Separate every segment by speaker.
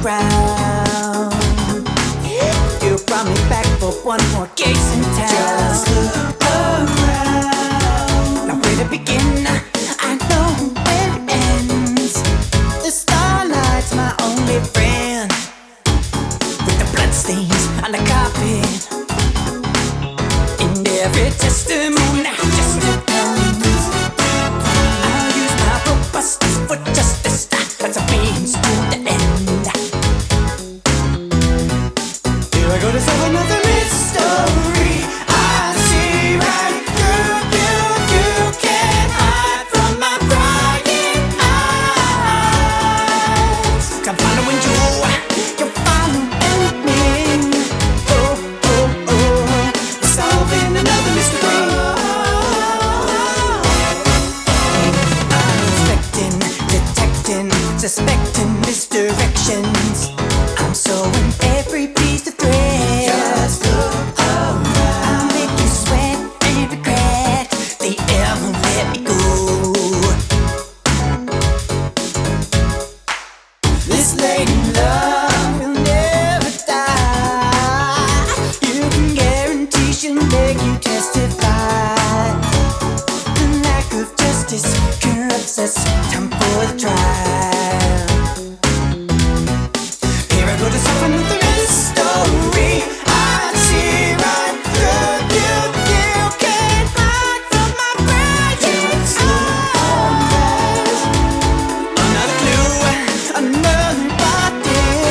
Speaker 1: ground. You brought me back for one more case in town. Just look around. Now where to begin? I know where it ends. The starlight's my only friend. With the bloodstains on the carpet and every testimony just comes. I'll use my robustness for justice. That's a means to the end. Here I go to solve another mystery. I see right through you. You can't hide from my prying eyes. I'm following you. You're following me. Oh, oh, oh. We're solving another mystery. Unexpecting, detecting, suspecting misdirections. I'm sewing every piece of thread. Just look around. I'll make you sweat and regret they ever let me go. This lady love will never die. You can guarantee she'll make you testify. The lack of justice corrupts us. Time for the trial. Here I go to solve another mystery. I see right through you. You can't hide from my precious eyes. Another clue, another body.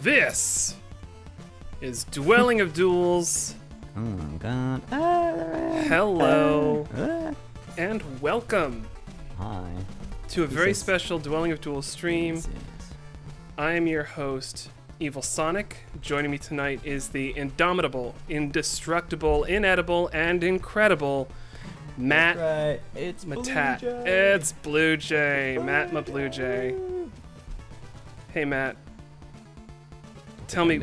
Speaker 2: This is Dwelling of Duels.
Speaker 3: Oh my god.
Speaker 2: Hello and welcome
Speaker 3: Hi.
Speaker 2: to a very special Dwelling of Duels stream.
Speaker 3: Yes.
Speaker 2: I am your host, Evil Sonic. Joining me tonight is the indomitable, indestructible, inedible, and incredible Matt.
Speaker 3: Right. It's
Speaker 2: Mattat.
Speaker 3: Blue Jay.
Speaker 2: It's Blue Jay. Matt my Blue Jay. Hey Matt. Tell me,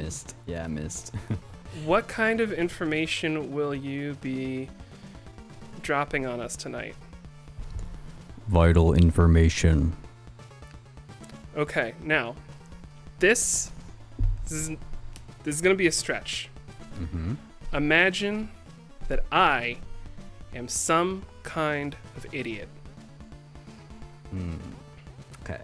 Speaker 3: I missed.
Speaker 2: what kind of information will you be dropping on us tonight?
Speaker 3: Vital information.
Speaker 2: Okay, now, this is going to be a stretch.
Speaker 3: Mm-hmm.
Speaker 2: Imagine that I am some kind of idiot.
Speaker 3: Okay.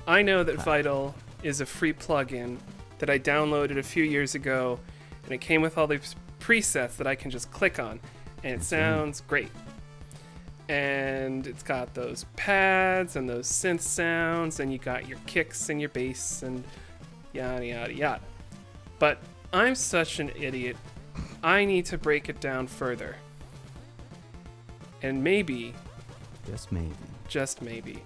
Speaker 2: I know that Vital is a free plugin that I downloaded a few years ago, and it came with all these presets that I can just click on, and it sounds great. And it's got those pads and those synth sounds, and you got your kicks and your bass and yada yada yada. But I'm such an idiot, I need to break it down further. And maybe,
Speaker 3: Just maybe.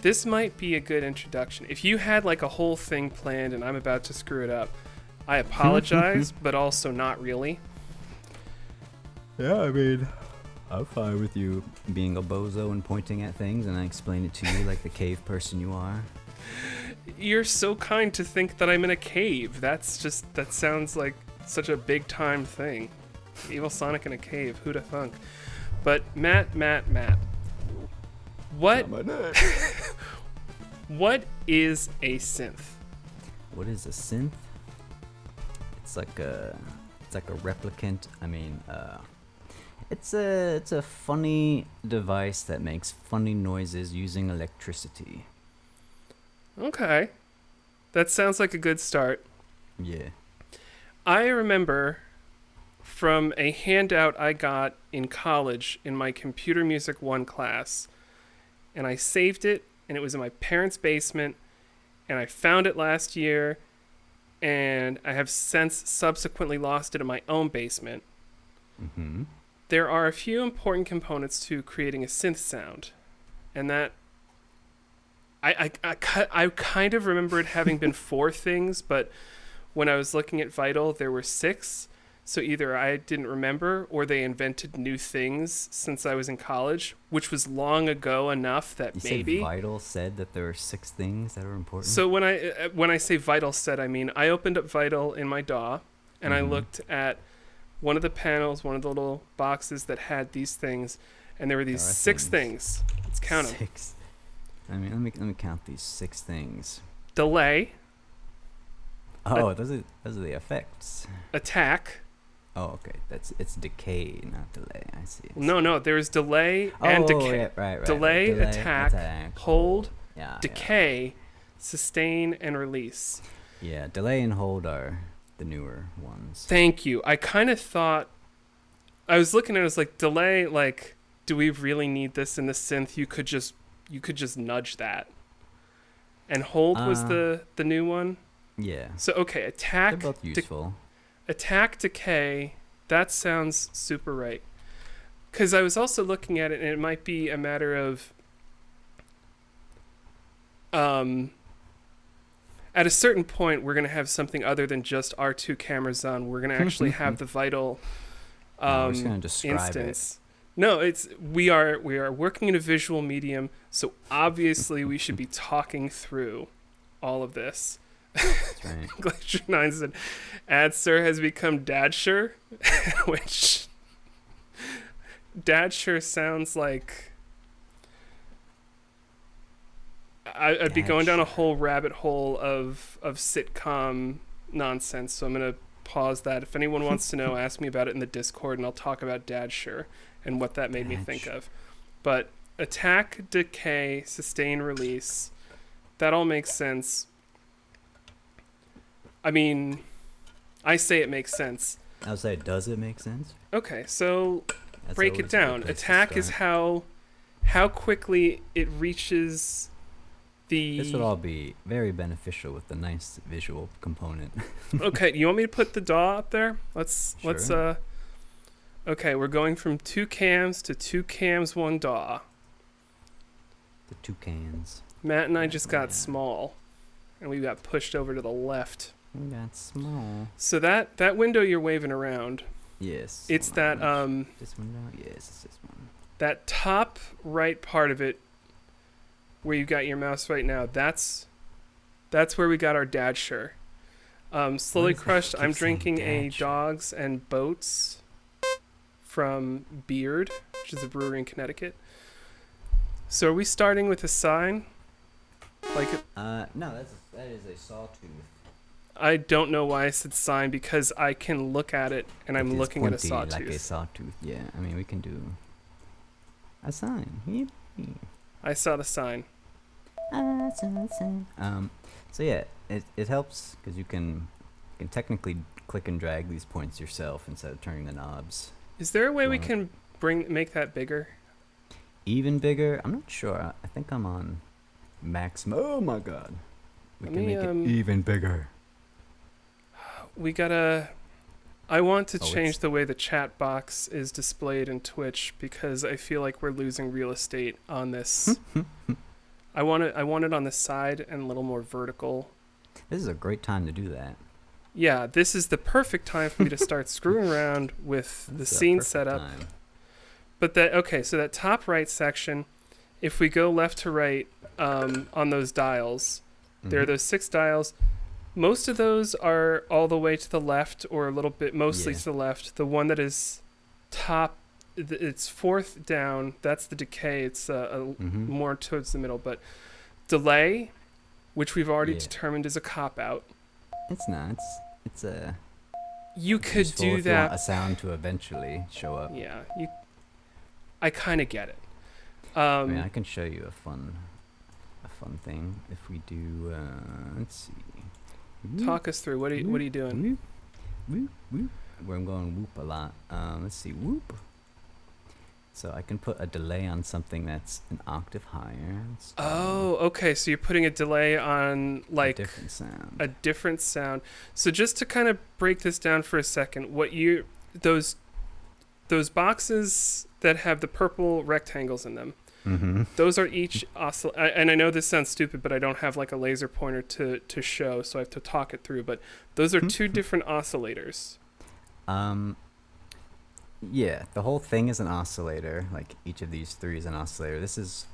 Speaker 2: this might be a good introduction. If you had like a whole thing planned and I'm about to screw it up, I apologize, but also not really.
Speaker 3: Yeah, I mean, I'm fine with you being a bozo and pointing at things, and I explain it to you like the cave person you are.
Speaker 2: You're so kind to think that I'm in a cave. That sounds like such a big time thing. Evil Sonic in a cave, who'da thunk? But Matt. What is a synth?
Speaker 3: What is a synth? It's like a replicant. I mean, it's a funny device that makes funny noises using electricity.
Speaker 2: Okay. That sounds like a good start.
Speaker 3: Yeah.
Speaker 2: I remember from a handout I got in college in my Computer Music 1 class, and I saved it, and it was in my parents' basement, and I found it last year, and I have since subsequently lost it in my own basement.
Speaker 3: Mm-hmm.
Speaker 2: There are a few important components to creating a synth sound, and that I kind of remember it having been 4 things, but when I was looking at Vital, there were 6. So either I didn't remember or they invented new things since I was in college, which was long ago enough that
Speaker 3: You
Speaker 2: maybe.
Speaker 3: said Vital said that there are 6 things that are important.
Speaker 2: So when I say Vital said, I mean I opened up Vital in my DAW and I looked at one of the panels, one of the little boxes that had these things, and there were these 6 things. Let's count them.
Speaker 3: 6. I mean, let me count these 6 things.
Speaker 2: Delay.
Speaker 3: Oh, those are the effects.
Speaker 2: Attack.
Speaker 3: Oh, okay. It's decay, not delay. I see.
Speaker 2: No. There's delay and decay.
Speaker 3: Yeah, right.
Speaker 2: Delay, attack, hold,
Speaker 3: yeah,
Speaker 2: decay, sustain, and release.
Speaker 3: Yeah, delay and hold are the newer ones.
Speaker 2: Thank you. I kind of thought, I was looking at it, I was like, delay, like, do we really need this in the synth? You could just nudge that. And hold was the new one.
Speaker 3: Yeah.
Speaker 2: So okay, attack.
Speaker 3: They're both useful.
Speaker 2: Attack, decay. That sounds super right. Because I was also looking at it, and it might be a matter of, at a certain point, we're gonna have something other than just our 2 cameras on. We're gonna actually have the Vital
Speaker 3: we're just gonna describe
Speaker 2: instance. No, we are working in a visual medium, so obviously we should be talking through all of this.
Speaker 3: That's right.
Speaker 2: Glacier 9 said, Adsir has become Dadsher, which Dadsher sounds like I'd be going down a whole rabbit hole of sitcom nonsense, so I'm going to pause that. If anyone wants to know, ask me about it in the Discord, and I'll talk about Dadsher and what that made me think of. But attack, decay, sustain, release, that all makes sense. I mean, I say it makes sense.
Speaker 3: I would say, does it make sense?
Speaker 2: Okay, so
Speaker 3: That's
Speaker 2: break it
Speaker 3: always a good
Speaker 2: down.
Speaker 3: place to
Speaker 2: Attack is
Speaker 3: start.
Speaker 2: how quickly it reaches
Speaker 3: This would all be very beneficial with the nice visual component.
Speaker 2: Okay, you want me to put the DAW up there? Let's
Speaker 3: Sure.
Speaker 2: okay, we're going from 2 cams to 2 cams, 1 DAW.
Speaker 3: The toucans.
Speaker 2: Matt and I just got
Speaker 3: Yeah.
Speaker 2: small, and we got pushed over to the left.
Speaker 3: We got small.
Speaker 2: So that window you're waving around,
Speaker 3: Yes.
Speaker 2: it's that
Speaker 3: This window? Yes, it's this one.
Speaker 2: that top right part of it where you got your mouse right now. That's where we got our Dadsher. Slowly
Speaker 3: What is that?
Speaker 2: Crushed.
Speaker 3: Keep
Speaker 2: I'm
Speaker 3: saying
Speaker 2: drinking a
Speaker 3: Dadsher.
Speaker 2: Dogs and Boats from Beard, which is a brewery in Connecticut. So are we starting with a sign? Like,
Speaker 3: No, that is a sawtooth.
Speaker 2: I don't know why I said sign, because I can look at it and I'm
Speaker 3: It is
Speaker 2: looking at a
Speaker 3: pointy
Speaker 2: sawtooth.
Speaker 3: like a sawtooth. Yeah, I mean we can do a sign. Yippee.
Speaker 2: I saw the sign.
Speaker 3: So yeah, it helps because you can technically click and drag these points yourself instead of turning the knobs.
Speaker 2: Is there a way we
Speaker 3: Well-
Speaker 2: can make that bigger?
Speaker 3: Even bigger? I'm not sure. I think I'm on maximum. Oh my god. We
Speaker 2: Let
Speaker 3: can
Speaker 2: me,
Speaker 3: make it even bigger.
Speaker 2: We gotta. I want to
Speaker 3: Oh,
Speaker 2: change
Speaker 3: it's-
Speaker 2: the way the chat box is displayed in Twitch because I feel like we're losing real estate on this. I want it on the side and a little more vertical.
Speaker 3: This is a great time to do that.
Speaker 2: Yeah, this is the perfect time for me to start screwing around with the
Speaker 3: This is a
Speaker 2: scene
Speaker 3: perfect
Speaker 2: setup.
Speaker 3: time.
Speaker 2: But so that top right section, if we go left to right on those dials, there are
Speaker 3: Mhm.
Speaker 2: those 6 dials. Most of those are all the way to the left or a little bit, mostly
Speaker 3: Yeah.
Speaker 2: to the left. The one that is top, it's 4th down. That's the decay. It's
Speaker 3: Mhm.
Speaker 2: more towards the middle. But delay, which we've already
Speaker 3: Yeah.
Speaker 2: determined is a cop-out.
Speaker 3: It's not. It's a.
Speaker 2: You could
Speaker 3: useful
Speaker 2: do
Speaker 3: if you want a
Speaker 2: that.
Speaker 3: sound to eventually show up.
Speaker 2: Yeah, I kind of get it.
Speaker 3: I mean, I can show you a fun thing if we do. Let's see.
Speaker 2: Talk us through. What are you doing?
Speaker 3: Whoop, whoop, whoop. Where I'm going whoop a lot. Let's see. Whoop. So I can put a delay on something that's an octave higher. Let's do
Speaker 2: Oh, okay. So you're putting a delay on
Speaker 3: a
Speaker 2: like
Speaker 3: different sound.
Speaker 2: a different sound. So just to kind of break this down for a second, those boxes that have the purple rectangles in them,
Speaker 3: Mm-hmm.
Speaker 2: those are each and I know this sounds stupid, but I don't have like a laser pointer to show, so I have to talk it through. But those are 2 different oscillators.
Speaker 3: Yeah, the whole thing is an oscillator. Like each of these 3 is an oscillator. This is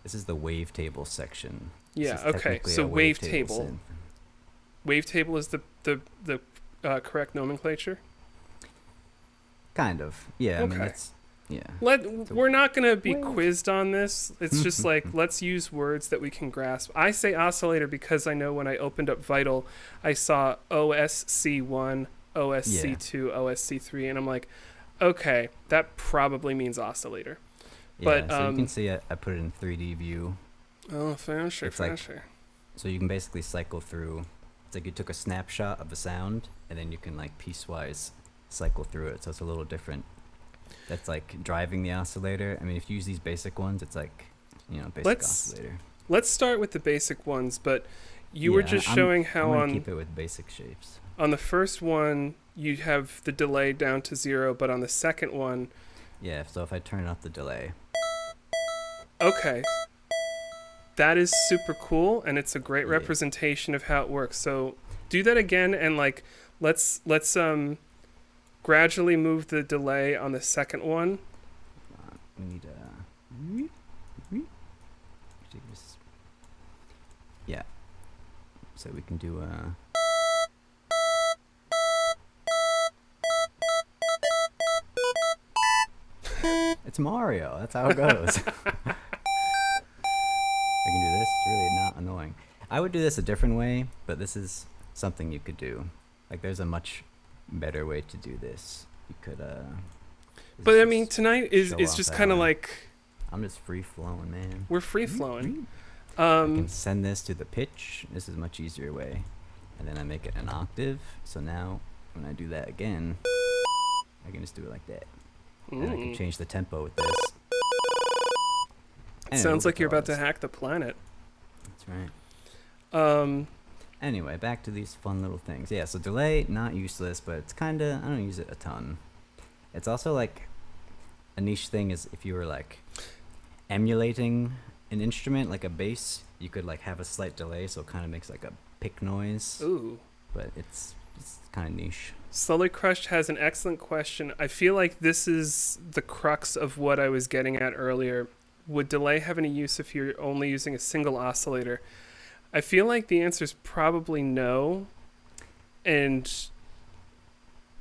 Speaker 3: the wavetable section. This
Speaker 2: Yeah.
Speaker 3: is
Speaker 2: Okay.
Speaker 3: technically
Speaker 2: So
Speaker 3: a
Speaker 2: wavetable.
Speaker 3: synth.
Speaker 2: Wavetable is the correct nomenclature.
Speaker 3: Kind of. Yeah. I mean,
Speaker 2: Okay.
Speaker 3: it's yeah.
Speaker 2: We're not going to be
Speaker 3: Wave.
Speaker 2: quizzed on this. It's just like, let's use words that we can grasp. I say oscillator because I know when I opened up Vital, I saw OSC1, OSC2, OSC3, and I'm like, okay, that probably means oscillator.
Speaker 3: Yeah,
Speaker 2: But,
Speaker 3: so you can see I put it in 3D view.
Speaker 2: Oh, faster,
Speaker 3: It's like-
Speaker 2: faster.
Speaker 3: So you can basically cycle through. It's like you took a snapshot of a sound, and then you can like piecewise cycle through it. So it's a little different. That's like driving the oscillator. I mean, if you use these basic ones, it's like, basic oscillator.
Speaker 2: Let's start with the basic ones, but you were
Speaker 3: Yeah,
Speaker 2: just
Speaker 3: I'm-
Speaker 2: showing
Speaker 3: I'm
Speaker 2: how
Speaker 3: gonna
Speaker 2: on
Speaker 3: keep it with basic shapes.
Speaker 2: on the first one you have the delay down to 0, but on the second one,
Speaker 3: Yeah. So if I turn off the delay.
Speaker 2: okay, that is super cool, and it's a great
Speaker 3: Yeah.
Speaker 2: representation of how it works. So do that again, and like let's gradually move the delay on the second one.
Speaker 3: We need actually just, yeah. So we can do It's Mario. That's how it goes. I can do this. It's really not annoying. I would do this a different way, but this is something you could do. Like, there's a much better way to do this. You could
Speaker 2: But I mean, tonight is
Speaker 3: show off
Speaker 2: just
Speaker 3: that
Speaker 2: kind of
Speaker 3: way.
Speaker 2: like
Speaker 3: I'm just free flowing, man.
Speaker 2: we're free flowing.
Speaker 3: I can send this to the pitch. This is a much easier way. And then I make it an octave. So now when I do that again, I can just do it like that. And I can change the tempo with this.
Speaker 2: It sounds like you're about to
Speaker 3: regardless.
Speaker 2: hack the planet.
Speaker 3: That's right.
Speaker 2: Um,
Speaker 3: Anyway, back to these fun little things. Yeah, so delay, not useless, but it's kind of, I don't use it a ton. It's also like a niche thing is if you were like emulating an instrument, like a bass, you could like have a slight delay, so it kind of makes like a pick noise.
Speaker 2: ooh.
Speaker 3: But it's kind of niche.
Speaker 2: Slowly Crushed has an excellent question. I feel like this is the crux of what I was getting at earlier. Would delay have any use if you're only using a single oscillator? I feel like the answer is probably no. And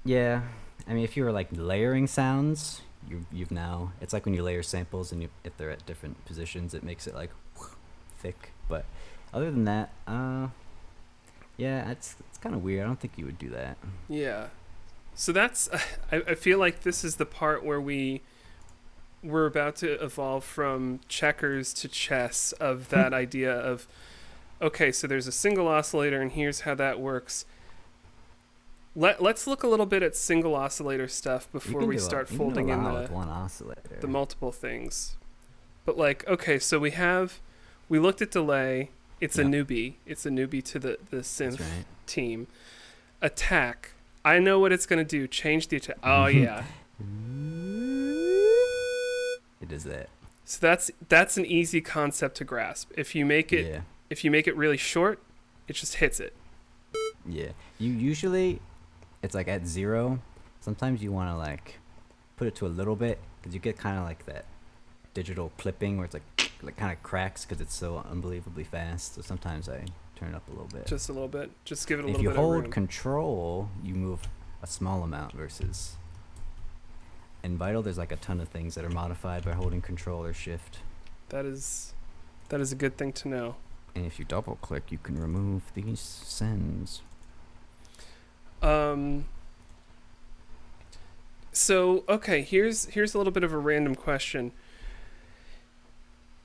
Speaker 3: Yeah, I mean, if you were like layering sounds, you've now, it's like when you layer samples and if they're at different positions, it makes it like thick. But other than that, yeah, it's kind of weird. I don't think you would do that.
Speaker 2: yeah. So that's, I feel like this is the part where we're about to evolve from checkers to chess, of that idea of, okay, so there's a single oscillator and here's how that works. Let's look a little bit at single oscillator stuff before we start folding in
Speaker 3: with one oscillator.
Speaker 2: the multiple things. But like, okay, so we looked at delay. It's a newbie. It's a newbie to the synth team. Attack. I know what it's going to do. Change the attack. Oh, yeah.
Speaker 3: It is that.
Speaker 2: So that's an easy concept to grasp. If you make it really short, it just hits it.
Speaker 3: Yeah. You usually, it's like at 0. Sometimes you want to like put it to a little bit because you get kind of like that digital clipping where it's like kind of cracks because it's so unbelievably fast. So sometimes I turn it up a little bit.
Speaker 2: Just a little bit. Just give it a
Speaker 3: If
Speaker 2: little
Speaker 3: you
Speaker 2: bit of
Speaker 3: hold
Speaker 2: room.
Speaker 3: control, you move a small amount versus. In Vital, there's like a ton of things that are modified by holding control or shift.
Speaker 2: That is a good thing to know.
Speaker 3: And if you double click, you can remove these sends.
Speaker 2: So, okay, here's a little bit of a random question.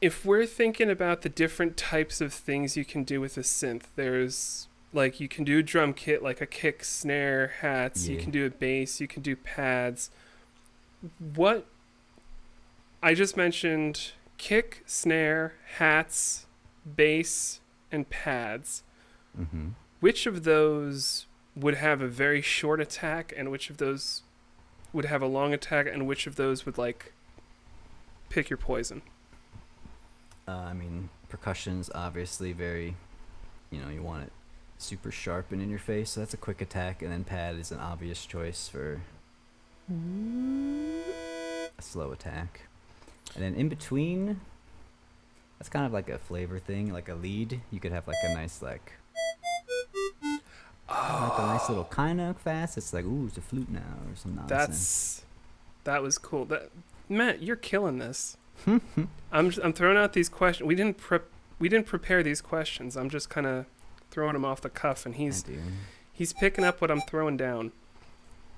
Speaker 2: If we're thinking about the different types of things you can do with a synth, there's like you can do a drum kit, like a kick, snare, hats. You can do a bass. You can do pads. What I just mentioned: kick, snare, hats, bass, and pads.
Speaker 3: Mm-hmm.
Speaker 2: Which of those would have a very short attack, and which of those would have a long attack, and which of those would like pick your poison?
Speaker 3: I mean, percussion's obviously very, you want it super sharp and in your face, so that's a quick attack, and then pad is an obvious choice for a slow attack. And then in between, that's kind of like a flavor thing, like a lead. You could have like a nice like a nice little kind of fast. It's like, ooh, it's a flute now or some nonsense.
Speaker 2: That was cool. Matt, you're killing this. I'm throwing out these questions. We didn't prepare these questions. I'm just kind of throwing them off the cuff, and he's picking up what I'm throwing down.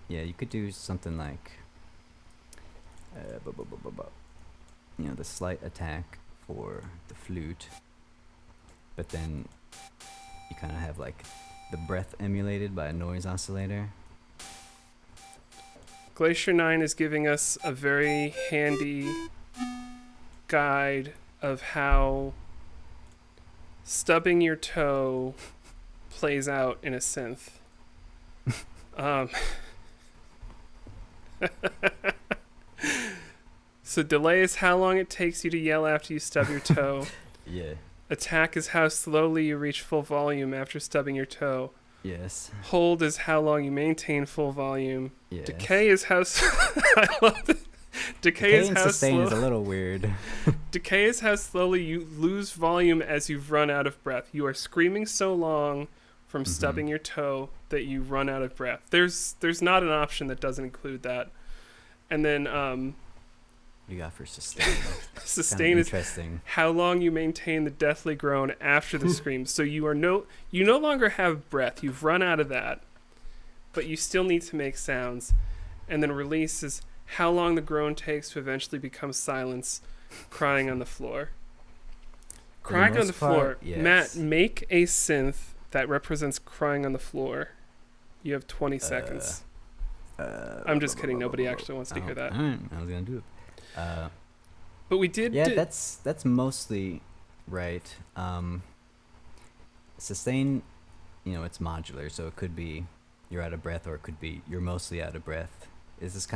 Speaker 3: Yeah, you could do something like the slight attack for the flute, but then you kind of have like the breath emulated by a noise oscillator.
Speaker 2: Glacier 9 is giving us a very handy guide of how stubbing your toe plays out in a synth. So delay is how long it takes you to yell after you stub your toe.
Speaker 3: Yeah.
Speaker 2: Attack is how slowly you reach full volume after stubbing your toe.
Speaker 3: Yes.
Speaker 2: Hold is how long you maintain full volume.
Speaker 3: Yes.
Speaker 2: Decay is how I love it. Decay is
Speaker 3: and
Speaker 2: how
Speaker 3: sustain is a little weird.
Speaker 2: Decay is how slowly you lose volume as you've run out of breath. You are screaming so long from stubbing your toe that you run out of breath. There's not an option that doesn't include that. And then
Speaker 3: You got for sustain.
Speaker 2: sustain is
Speaker 3: interesting.
Speaker 2: how long you maintain the deathly groan after the scream. So you no longer have breath. You've run out of that, but you still need to make sounds. And then release is how long the groan takes to eventually become silence, crying on the floor. Crying on the floor.
Speaker 3: Yes.
Speaker 2: Matt, make a synth that represents crying on the floor. You have 20 seconds. I'm just kidding. Nobody actually wants to hear that.
Speaker 3: I was gonna do it.
Speaker 2: But we did.
Speaker 3: Yeah, that's mostly right. sustain, it's modular, so it could be you're out of breath, or it could be you're mostly out of breath. It's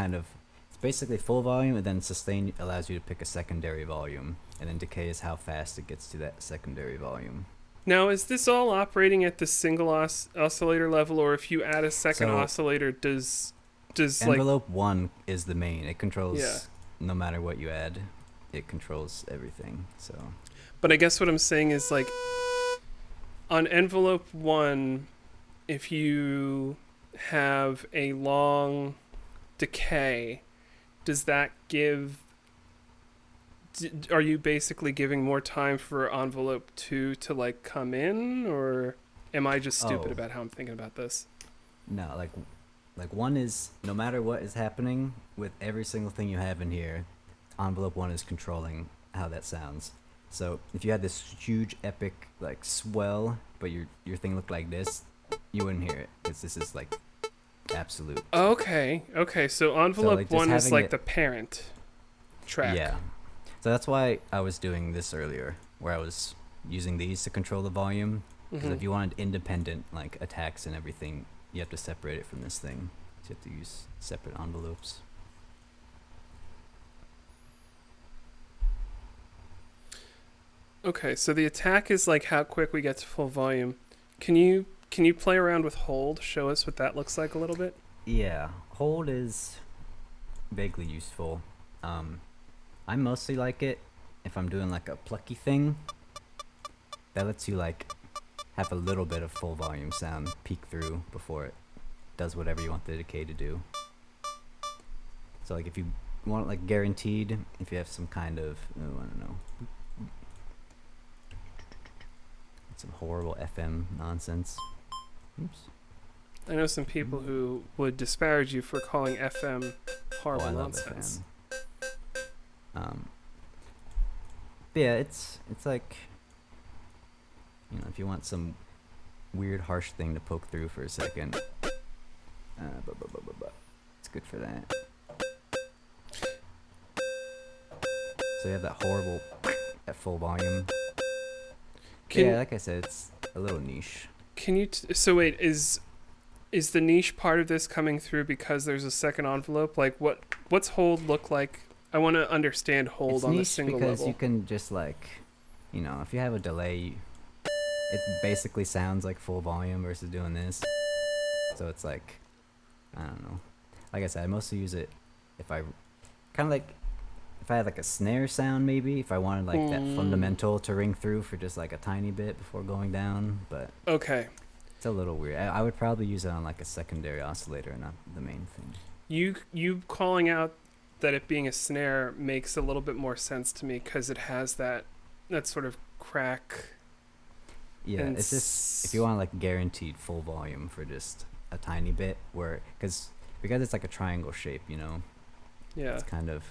Speaker 3: basically full volume, and then sustain allows you to pick a secondary volume, and then decay is how fast it gets to that secondary volume.
Speaker 2: Now, is this all operating at the single oscillator level, or if you add a second
Speaker 3: So,
Speaker 2: oscillator, does like
Speaker 3: Envelope 1 is the main. It controls,
Speaker 2: Yeah.
Speaker 3: no matter what you add, it controls everything. So
Speaker 2: But I guess what I'm saying is, like, on envelope 1, if you have a long decay, does that are you basically giving more time for envelope 2 to, like, come in, or am I just stupid
Speaker 3: Oh.
Speaker 2: about how I'm thinking about this?
Speaker 3: no, like 1 is, no matter what is happening with every single thing you have in here, envelope 1 is controlling how that sounds. So if you had this huge epic like swell, but your thing looked like this, you wouldn't hear it, because this is like absolute.
Speaker 2: Okay, so envelope
Speaker 3: like, just
Speaker 2: 1 is
Speaker 3: having
Speaker 2: like
Speaker 3: it-
Speaker 2: the parent track.
Speaker 3: Yeah. So that's why I was doing this earlier, where I was using these to control the volume. Because if you wanted independent like attacks and everything, you have to separate it from this thing. So you have to use separate envelopes.
Speaker 2: Okay, so the attack is like how quick we get to full volume. Can you play around with hold? Show us what that looks like a little bit.
Speaker 3: Yeah, hold is vaguely useful. I mostly like it if I'm doing like a plucky thing. That lets you like have a little bit of full volume sound peek through before it does whatever you want the decay to do. So like if you want it like guaranteed, if you have some kind of, I don't know, some horrible FM nonsense. Oops.
Speaker 2: I know some people who would disparage you for calling FM horrible
Speaker 3: I love
Speaker 2: nonsense.
Speaker 3: FM. But yeah, it's like, if you want some weird harsh thing to poke through for a second, it's good for that. So you have that horrible at full volume. Yeah, like I said, it's a little niche.
Speaker 2: Can you? So wait, is the niche part of this coming through because there's a second envelope? Like, what's hold look like? I want to understand hold
Speaker 3: It's
Speaker 2: on a
Speaker 3: niche
Speaker 2: single
Speaker 3: because
Speaker 2: level.
Speaker 3: you can just like, if you have a delay, it basically sounds like full volume versus doing this. So it's like, I don't know. Like I said, I mostly use it if I had like a snare sound, maybe if I wanted like that fundamental to ring through for just like a tiny bit before going down. But
Speaker 2: Okay,
Speaker 3: it's a little weird. I would probably use it on like a secondary oscillator, not the main thing.
Speaker 2: you calling out that it being a snare makes a little bit more sense to me because it has that sort of crack.
Speaker 3: Yeah,
Speaker 2: And
Speaker 3: it's just if you want like guaranteed full volume for just a tiny bit, because it's like a triangle shape,
Speaker 2: Yeah.
Speaker 3: it's kind of.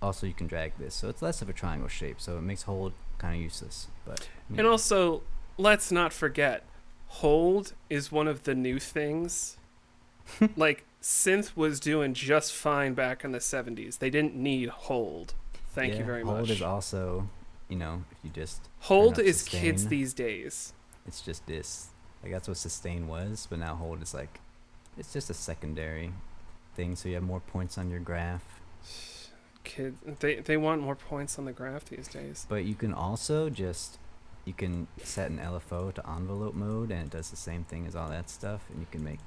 Speaker 3: Also, you can drag this, so it's less of a triangle shape, so it makes hold kind of useless. But
Speaker 2: And also, let's not forget, hold is one of the new things. Like, synth was doing just fine back in the 70s. They didn't need hold. Thank you very
Speaker 3: hold
Speaker 2: much.
Speaker 3: is also, if you just
Speaker 2: Hold
Speaker 3: turn up
Speaker 2: is kids
Speaker 3: sustain,
Speaker 2: these days.
Speaker 3: It's just this, like that's what sustain was, but now hold is like, it's just a secondary thing, so you have more points on your graph.
Speaker 2: Kids, they want more points on the graph these days.
Speaker 3: But you can also you can set an LFO to envelope mode, and it does the same thing as all that stuff, and you can make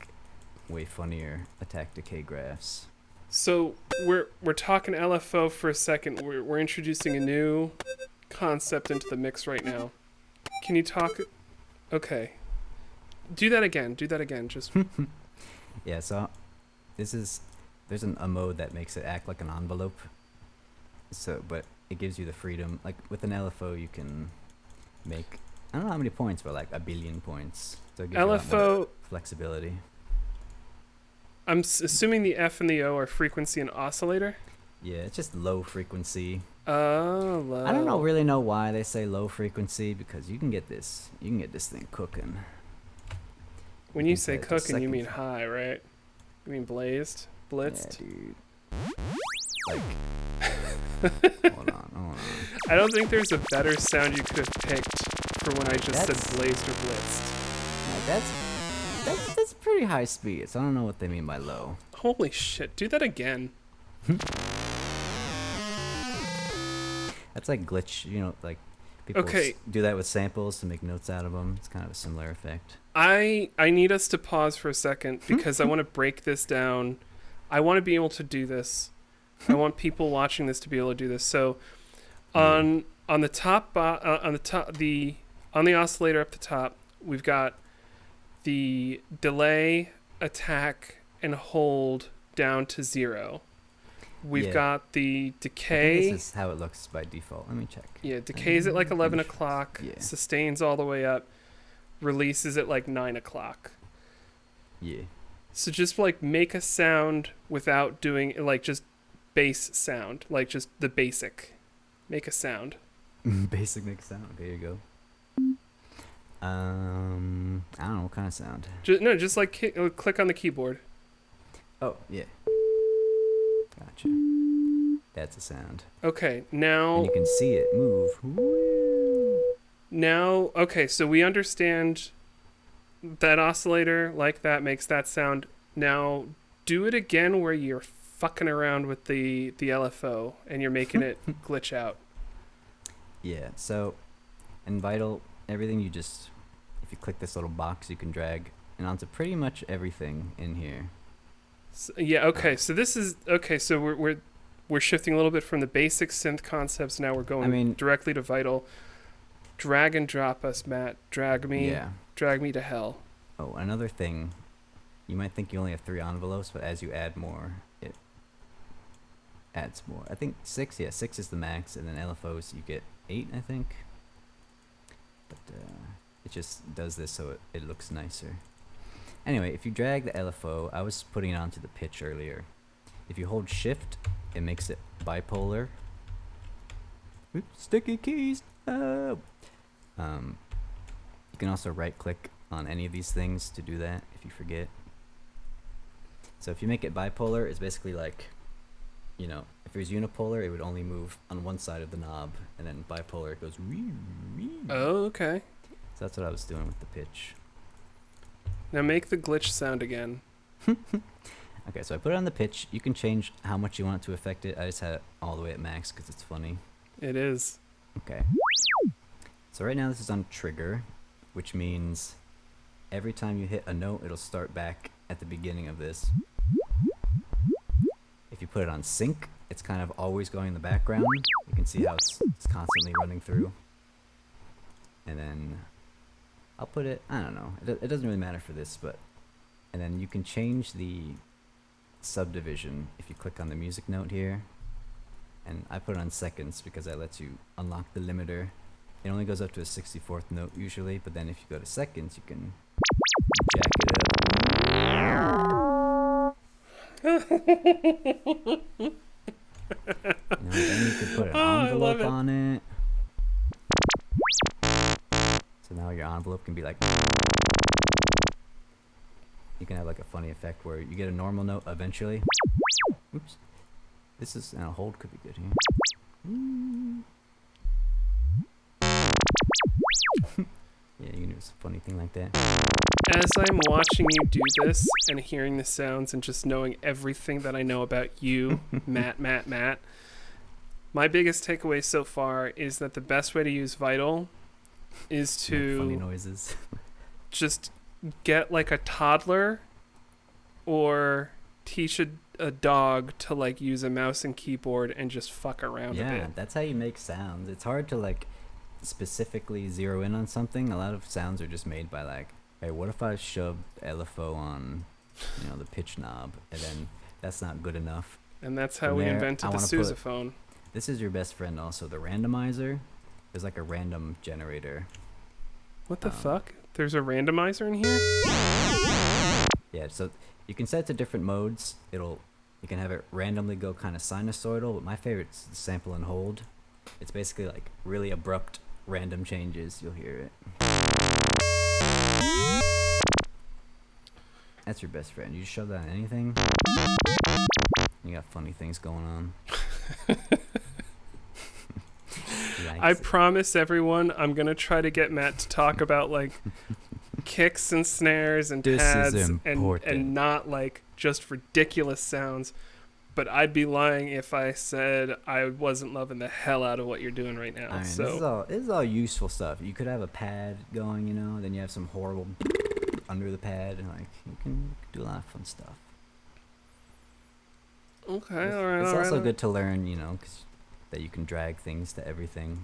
Speaker 3: way funnier attack decay graphs.
Speaker 2: So we're talking LFO for a second. We're introducing a new concept into the mix right now. Can you talk? Okay. Do that again. Just
Speaker 3: Yeah, so there's a mode that makes it act like an envelope. So, but it gives you the freedom. Like with an LFO, you can make, I don't know how many points, but like 1 billion points. So it gives you a lot more
Speaker 2: LFO.
Speaker 3: flexibility.
Speaker 2: I'm assuming the F and the O are frequency and oscillator.
Speaker 3: Yeah, it's just low frequency.
Speaker 2: Oh, low.
Speaker 3: I don't really know why they say low frequency, because you can get this thing cooking.
Speaker 2: When
Speaker 3: You
Speaker 2: you
Speaker 3: can
Speaker 2: say
Speaker 3: set it to
Speaker 2: cooking, you
Speaker 3: second.
Speaker 2: mean high, right? You mean blazed, blitzed.
Speaker 3: Yeah, dude. Like, hold on.
Speaker 2: I don't think there's a better sound you could have picked for when I just
Speaker 3: That's-
Speaker 2: said blazed or blitzed.
Speaker 3: That's pretty high speed. So I don't know what they mean by low.
Speaker 2: Holy shit! Do that again.
Speaker 3: That's like glitch. You know, like people
Speaker 2: Okay.
Speaker 3: do that with samples to make notes out of them. It's kind of a similar effect.
Speaker 2: I need us to pause for a second because I want to break this down. I want to be able to do this. I want people watching this to be able to do this. So, on the top on the oscillator up the top, we've got the delay, attack, and hold down to 0. We've
Speaker 3: Yeah.
Speaker 2: got the
Speaker 3: I think
Speaker 2: decay.
Speaker 3: this is how it looks by default. Let me check.
Speaker 2: Yeah, decays at like 11
Speaker 3: Pretty sure.
Speaker 2: o'clock,
Speaker 3: Yeah.
Speaker 2: sustains all the way up, releases at like 9 o'clock.
Speaker 3: Yeah.
Speaker 2: So just like make a sound without doing like just bass sound, like just the basic. Make a sound.
Speaker 3: Basic mix sound. Okay, here you go. I don't know what kind of sound.
Speaker 2: Just like click on the keyboard.
Speaker 3: Oh, yeah. Gotcha. That's a sound.
Speaker 2: Okay,
Speaker 3: And
Speaker 2: now
Speaker 3: you can see it move. Woo.
Speaker 2: okay, so we understand that oscillator like that makes that sound. Now do it again where you're fucking around with the LFO and you're making it glitch out.
Speaker 3: Yeah, so in Vital, everything you just, if you click this little box, you can drag and onto pretty much everything in here.
Speaker 2: So, yeah, okay. So this is okay. So we're shifting a little bit from the basic synth concepts. Now we're going directly to Vital. Drag and drop us, Matt. Drag me to hell.
Speaker 3: Oh, another thing, you might think you only have 3 envelopes, but as you add more, it adds more. I think 6. Yeah, 6 is the max, and then LFOs you get 8, I think. But it just does this so it looks nicer. Anyway, if you drag the LFO, I was putting it onto the pitch earlier. If you hold shift, it makes it bipolar. Oops, sticky keys. Oh. You can also right click on any of these things to do that if you forget. So if you make it bipolar, it's basically like, you know, if it was unipolar, it would only move on one side of the knob, and then bipolar, it goes wee, wee.
Speaker 2: Oh, okay.
Speaker 3: So that's what I was doing with the pitch.
Speaker 2: Now make the glitch sound again.
Speaker 3: Okay, so I put it on the pitch. You can change how much you want it to affect it. I just had it all the way at max because it's funny.
Speaker 2: It is.
Speaker 3: Okay. So right now this is on trigger, which means every time you hit a note, it'll start back at the beginning of this. If you put it on sync, it's kind of always going in the background. You can see how it's constantly running through. And then I'll put it, I don't know, it doesn't really matter for this, but, and then you can change the subdivision if you click on the music note here. And I put it on seconds because that lets you unlock the limiter. It only goes up to a 64th note usually, but then if you go to seconds, you can jack it up. Then you can put an envelope on it. So now your envelope can be like, you can have like a funny effect where you get a normal note eventually. Oops. This is, and a hold could be good here. Yeah, you can do a funny thing like that.
Speaker 2: As I'm watching you do this and hearing the sounds and just knowing everything that I know about you, Matt, my biggest takeaway so far is that the best way to use Vital is
Speaker 3: Make
Speaker 2: to
Speaker 3: funny noises.
Speaker 2: just get like a toddler or teach a dog to like use a mouse and keyboard and just fuck around a
Speaker 3: Yeah,
Speaker 2: bit.
Speaker 3: that's how you make sounds. It's hard to like specifically zero in on something. A lot of sounds are just made by like, hey, what if I shoved LFO on, you know, the pitch knob, and then that's not good enough.
Speaker 2: And that's how
Speaker 3: From
Speaker 2: we
Speaker 3: there,
Speaker 2: invented
Speaker 3: I
Speaker 2: the
Speaker 3: wanna put-
Speaker 2: sousaphone.
Speaker 3: This is your best friend also, the randomizer. There's like a random generator.
Speaker 2: What the fuck? There's a randomizer in here?
Speaker 3: Yeah, so you can set it to different modes. You can have it randomly go kind of sinusoidal, but my favorite's sample and hold. It's basically like really abrupt random changes. You'll hear it. That's your best friend. You just shove that on anything. You got funny things going on. Like
Speaker 2: I promise everyone I'm going to try to get Matt to talk about like kicks and snares and
Speaker 3: This
Speaker 2: pads
Speaker 3: is
Speaker 2: and
Speaker 3: important.
Speaker 2: not like just ridiculous sounds. But I'd be lying if I said I wasn't loving the hell out of what you're doing right now.
Speaker 3: I mean,
Speaker 2: So
Speaker 3: this is all useful stuff. You could have a pad going, you know, then you have some horrible under the pad, and like you can do a lot of fun stuff.
Speaker 2: okay,
Speaker 3: It's,
Speaker 2: all right.
Speaker 3: it's
Speaker 2: all right,
Speaker 3: also
Speaker 2: all
Speaker 3: good to learn, you know, that you can drag things to everything.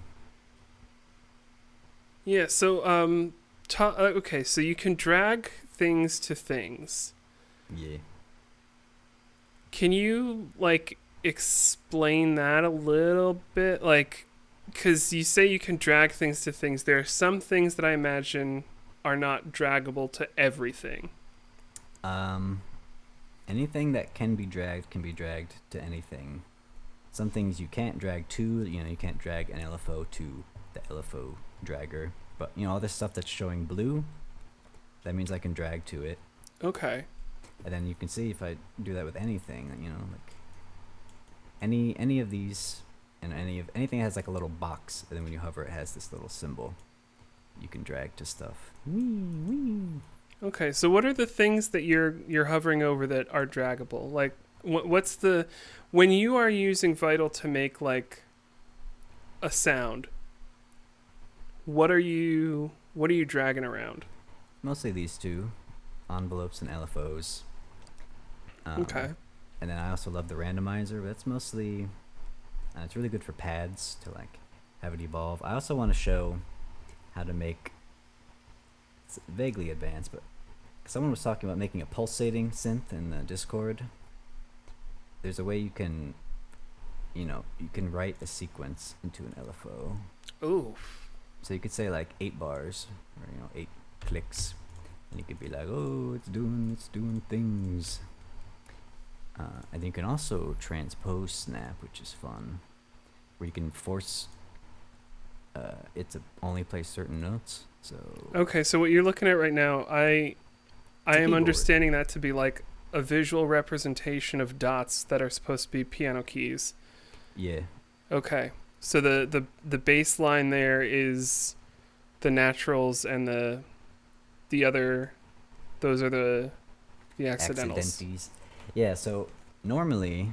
Speaker 2: Yeah. So okay. So you can drag things to things.
Speaker 3: Yeah.
Speaker 2: Can you like explain that a little bit? Like, because you say you can drag things to things. There are some things that I imagine are not draggable to everything.
Speaker 3: Anything that can be dragged to anything. Some things you can't drag to, you know, you can't drag an LFO to the LFO dragger. But, you know, all this stuff that's showing blue, that means I can drag to it.
Speaker 2: Okay.
Speaker 3: And then you can see if I do that with anything, you know, like any of these and anything that has like a little box, and then when you hover it has this little symbol. You can drag to stuff.
Speaker 2: Okay. So what are the things that you're hovering over that are draggable? Like, what's the when you are using Vital to make like a sound? What are you dragging around?
Speaker 3: Mostly these two, envelopes and LFOs.
Speaker 2: Okay.
Speaker 3: And then I also love the randomizer, but that's mostly, it's really good for pads to like have it evolve. I also want to show how to make, it's vaguely advanced, but someone was talking about making a pulsating synth in the Discord. There's a way you can, you know, you can write a sequence into an LFO.
Speaker 2: Ooh.
Speaker 3: So you could say like 8 bars, or you know, 8 clicks, and you could be like, oh, it's doing things. And you can also transpose snap, which is fun, where you can force it to only play certain notes. So
Speaker 2: Okay, so what you're looking at right now, I am
Speaker 3: keyboard.
Speaker 2: understanding that to be like a visual representation of dots that are supposed to be piano keys.
Speaker 3: Yeah,
Speaker 2: Okay. So the bass line there is the naturals, and the other, those are the accidentals.
Speaker 3: accidentes. Yeah, so normally,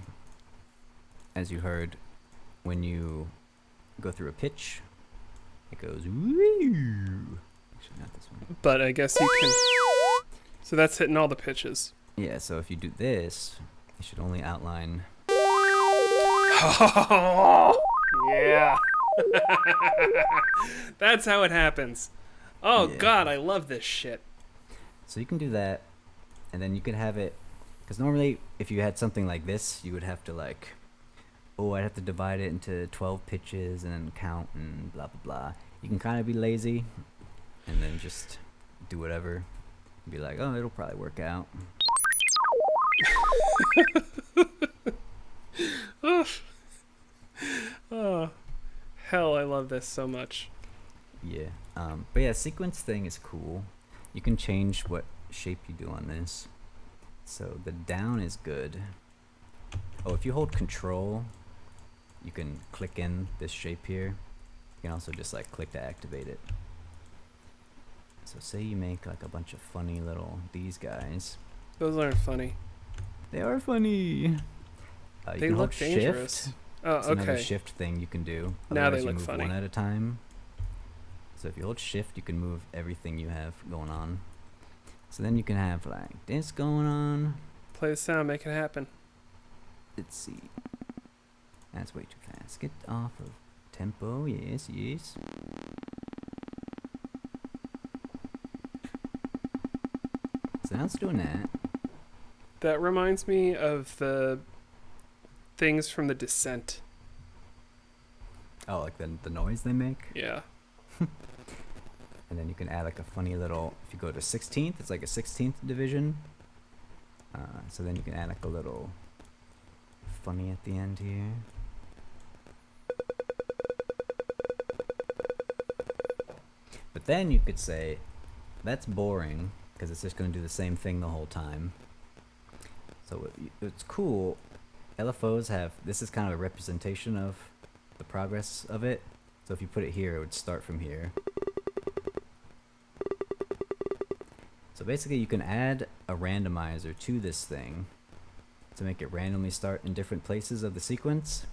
Speaker 3: as you heard, when you go through a pitch, it goes woo. Actually, not this one.
Speaker 2: But I guess you can. So that's hitting all the pitches.
Speaker 3: Yeah, so if you do this, you should only outline.
Speaker 2: Yeah. That's how it happens. Oh
Speaker 3: Yeah.
Speaker 2: God, I love this shit.
Speaker 3: So you can do that, and then you could have it, because normally if you had something like this, you would have to like, I'd have to divide it into 12 pitches and then count and blah blah blah. You can kind of be lazy, and then just do whatever. Be like, oh, it'll probably work out.
Speaker 2: Oh, hell, I love this so much.
Speaker 3: Yeah. But yeah, sequence thing is cool. You can change what shape you do on this. So the down is good. Oh, if you hold control, you can click in this shape here. You can also just like click to activate it. So say you make like a bunch of funny little these guys.
Speaker 2: Those aren't funny.
Speaker 3: They are funny. You
Speaker 2: They
Speaker 3: can hold
Speaker 2: look dangerous.
Speaker 3: Shift.
Speaker 2: Oh,
Speaker 3: It's another
Speaker 2: okay.
Speaker 3: shift thing you can do.
Speaker 2: Now they
Speaker 3: Otherwise, you
Speaker 2: look
Speaker 3: move
Speaker 2: funny.
Speaker 3: one at a time. So if you hold shift, you can move everything you have going on. So then you can have like this going on.
Speaker 2: Play the sound, make it happen.
Speaker 3: Let's see. That's way too fast. Get off of tempo. Yes, yes. So now it's doing that.
Speaker 2: That reminds me of the things from The Descent.
Speaker 3: Oh, like the noise they make.
Speaker 2: Yeah.
Speaker 3: And then you can add like a funny little, if you go to 16th, it's like a 16th division. So then you can add like a little funny at the end here. But then you could say, that's boring, because it's just going to do the same thing the whole time. So it's cool. LFOs have, this is kind of a representation of the progress of it. So if you put it here, it would start from here. So basically you can add a randomizer to this thing to make it randomly start in different places of the sequence.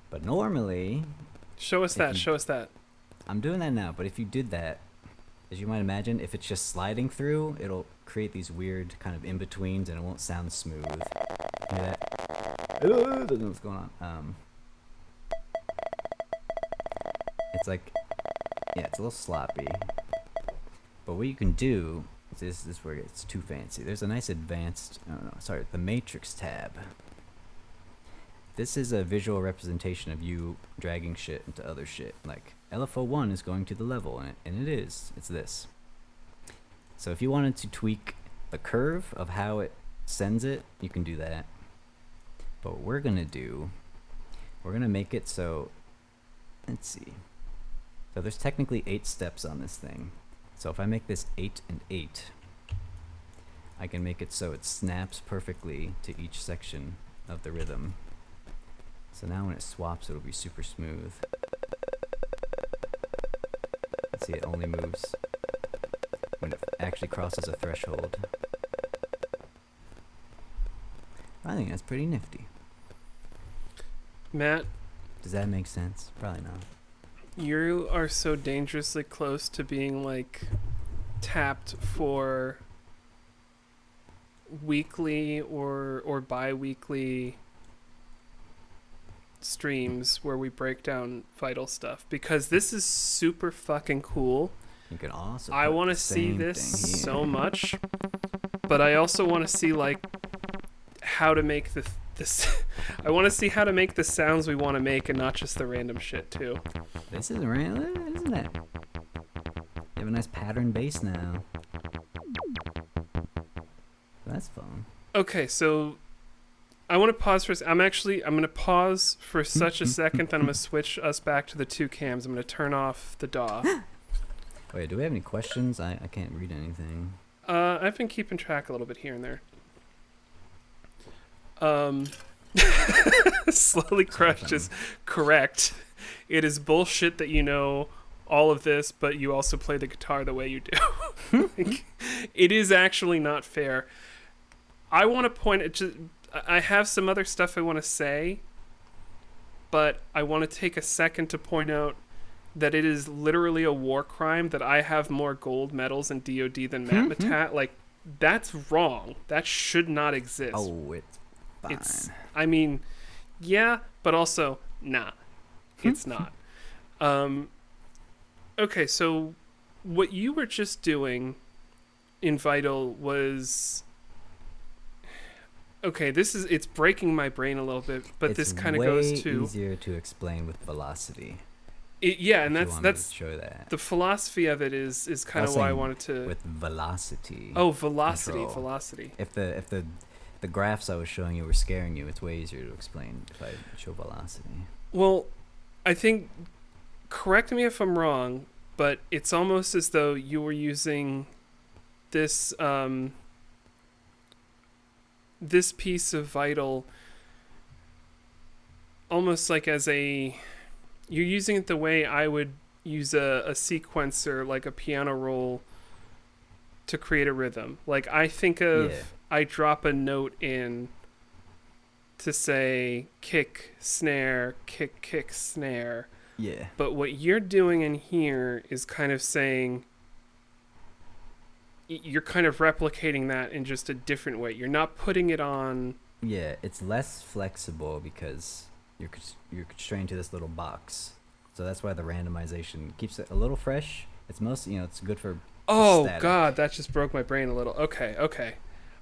Speaker 3: But normally,
Speaker 2: Show us that.
Speaker 3: I'm doing that now, but if you did that, as you might imagine, if it's just sliding through, it'll create these weird kind of in-betweens and it won't sound smooth. Hear that? I don't know what's going on. It's like, yeah, it's a little sloppy. But what you can do, this is where it's too fancy. There's a nice advanced, the Matrix tab. This is a visual representation of you dragging shit into other shit. Like, LFO1 is going to the level, and it is. It's this. So if you wanted to tweak the curve of how it sends it, you can do that. But what we're going to do, we're going to make it so, let's see. So there's technically 8 steps on this thing. So if I make this 8 and 8, I can make it so it snaps perfectly to each section of the rhythm. So now when it swaps, it'll be super smooth. Let's see, it only moves when it actually crosses a threshold. I think that's pretty nifty.
Speaker 2: Matt,
Speaker 3: Does that make sense? Probably not.
Speaker 2: you are so dangerously close to being like tapped for weekly or bi-weekly streams where we break down Vital stuff, because this is super fucking cool.
Speaker 3: You can also
Speaker 2: I want to see this so much, but I also want to see like how to make this I want to see how to make the sounds we want to make and not just the random shit too.
Speaker 3: This isn't random, isn't it? You have a nice pattern bass now. That's fun.
Speaker 2: Okay, so I want to pause for I'm going to pause for such a second, then I'm going to switch us back to the 2 cams. I'm going to turn off the DAW.
Speaker 3: Wait, do we have any questions? I can't read anything.
Speaker 2: I've been keeping track a little bit here and there. Slowly Crushed is correct. It is bullshit that you know all of this, but you also play the guitar the way you do. Like, it is actually not fair. I want to point at I have some other stuff I want to say, but I want to take a second to point out that it is literally a war crime that I have more gold medals in DoD than Mattmatatt. Like, that's wrong. That should not exist.
Speaker 3: Oh, it's fine.
Speaker 2: I mean, yeah, but also, nah, it's not. Okay, so what you were just doing in Vital was... Okay, it's breaking my brain a little bit, but this kind of goes to...
Speaker 3: It's way easier to explain with velocity.
Speaker 2: Yeah, and that's
Speaker 3: to show that.
Speaker 2: The philosophy of it is kind of why I wanted to...
Speaker 3: With velocity.
Speaker 2: Oh, velocity.
Speaker 3: If the graphs I was showing you were scaring you, it's way easier to explain if I show velocity.
Speaker 2: Well, I think, correct me if I'm wrong, but it's almost as though you were using this this piece of Vital almost like as you're using it the way I would use a sequencer, like a piano roll, to create a rhythm. Like, I think of... Yeah. I drop a note in to say kick, snare, kick, kick, snare.
Speaker 3: Yeah.
Speaker 2: But what you're doing in here is kind of saying... You're kind of replicating that in just a different way. You're not putting it on...
Speaker 3: Yeah, it's less flexible because you're constrained to this little box. So that's why the randomization keeps it a little fresh. It's mostly, it's good for...
Speaker 2: Oh,
Speaker 3: static.
Speaker 2: God, that just broke my brain a little. Okay.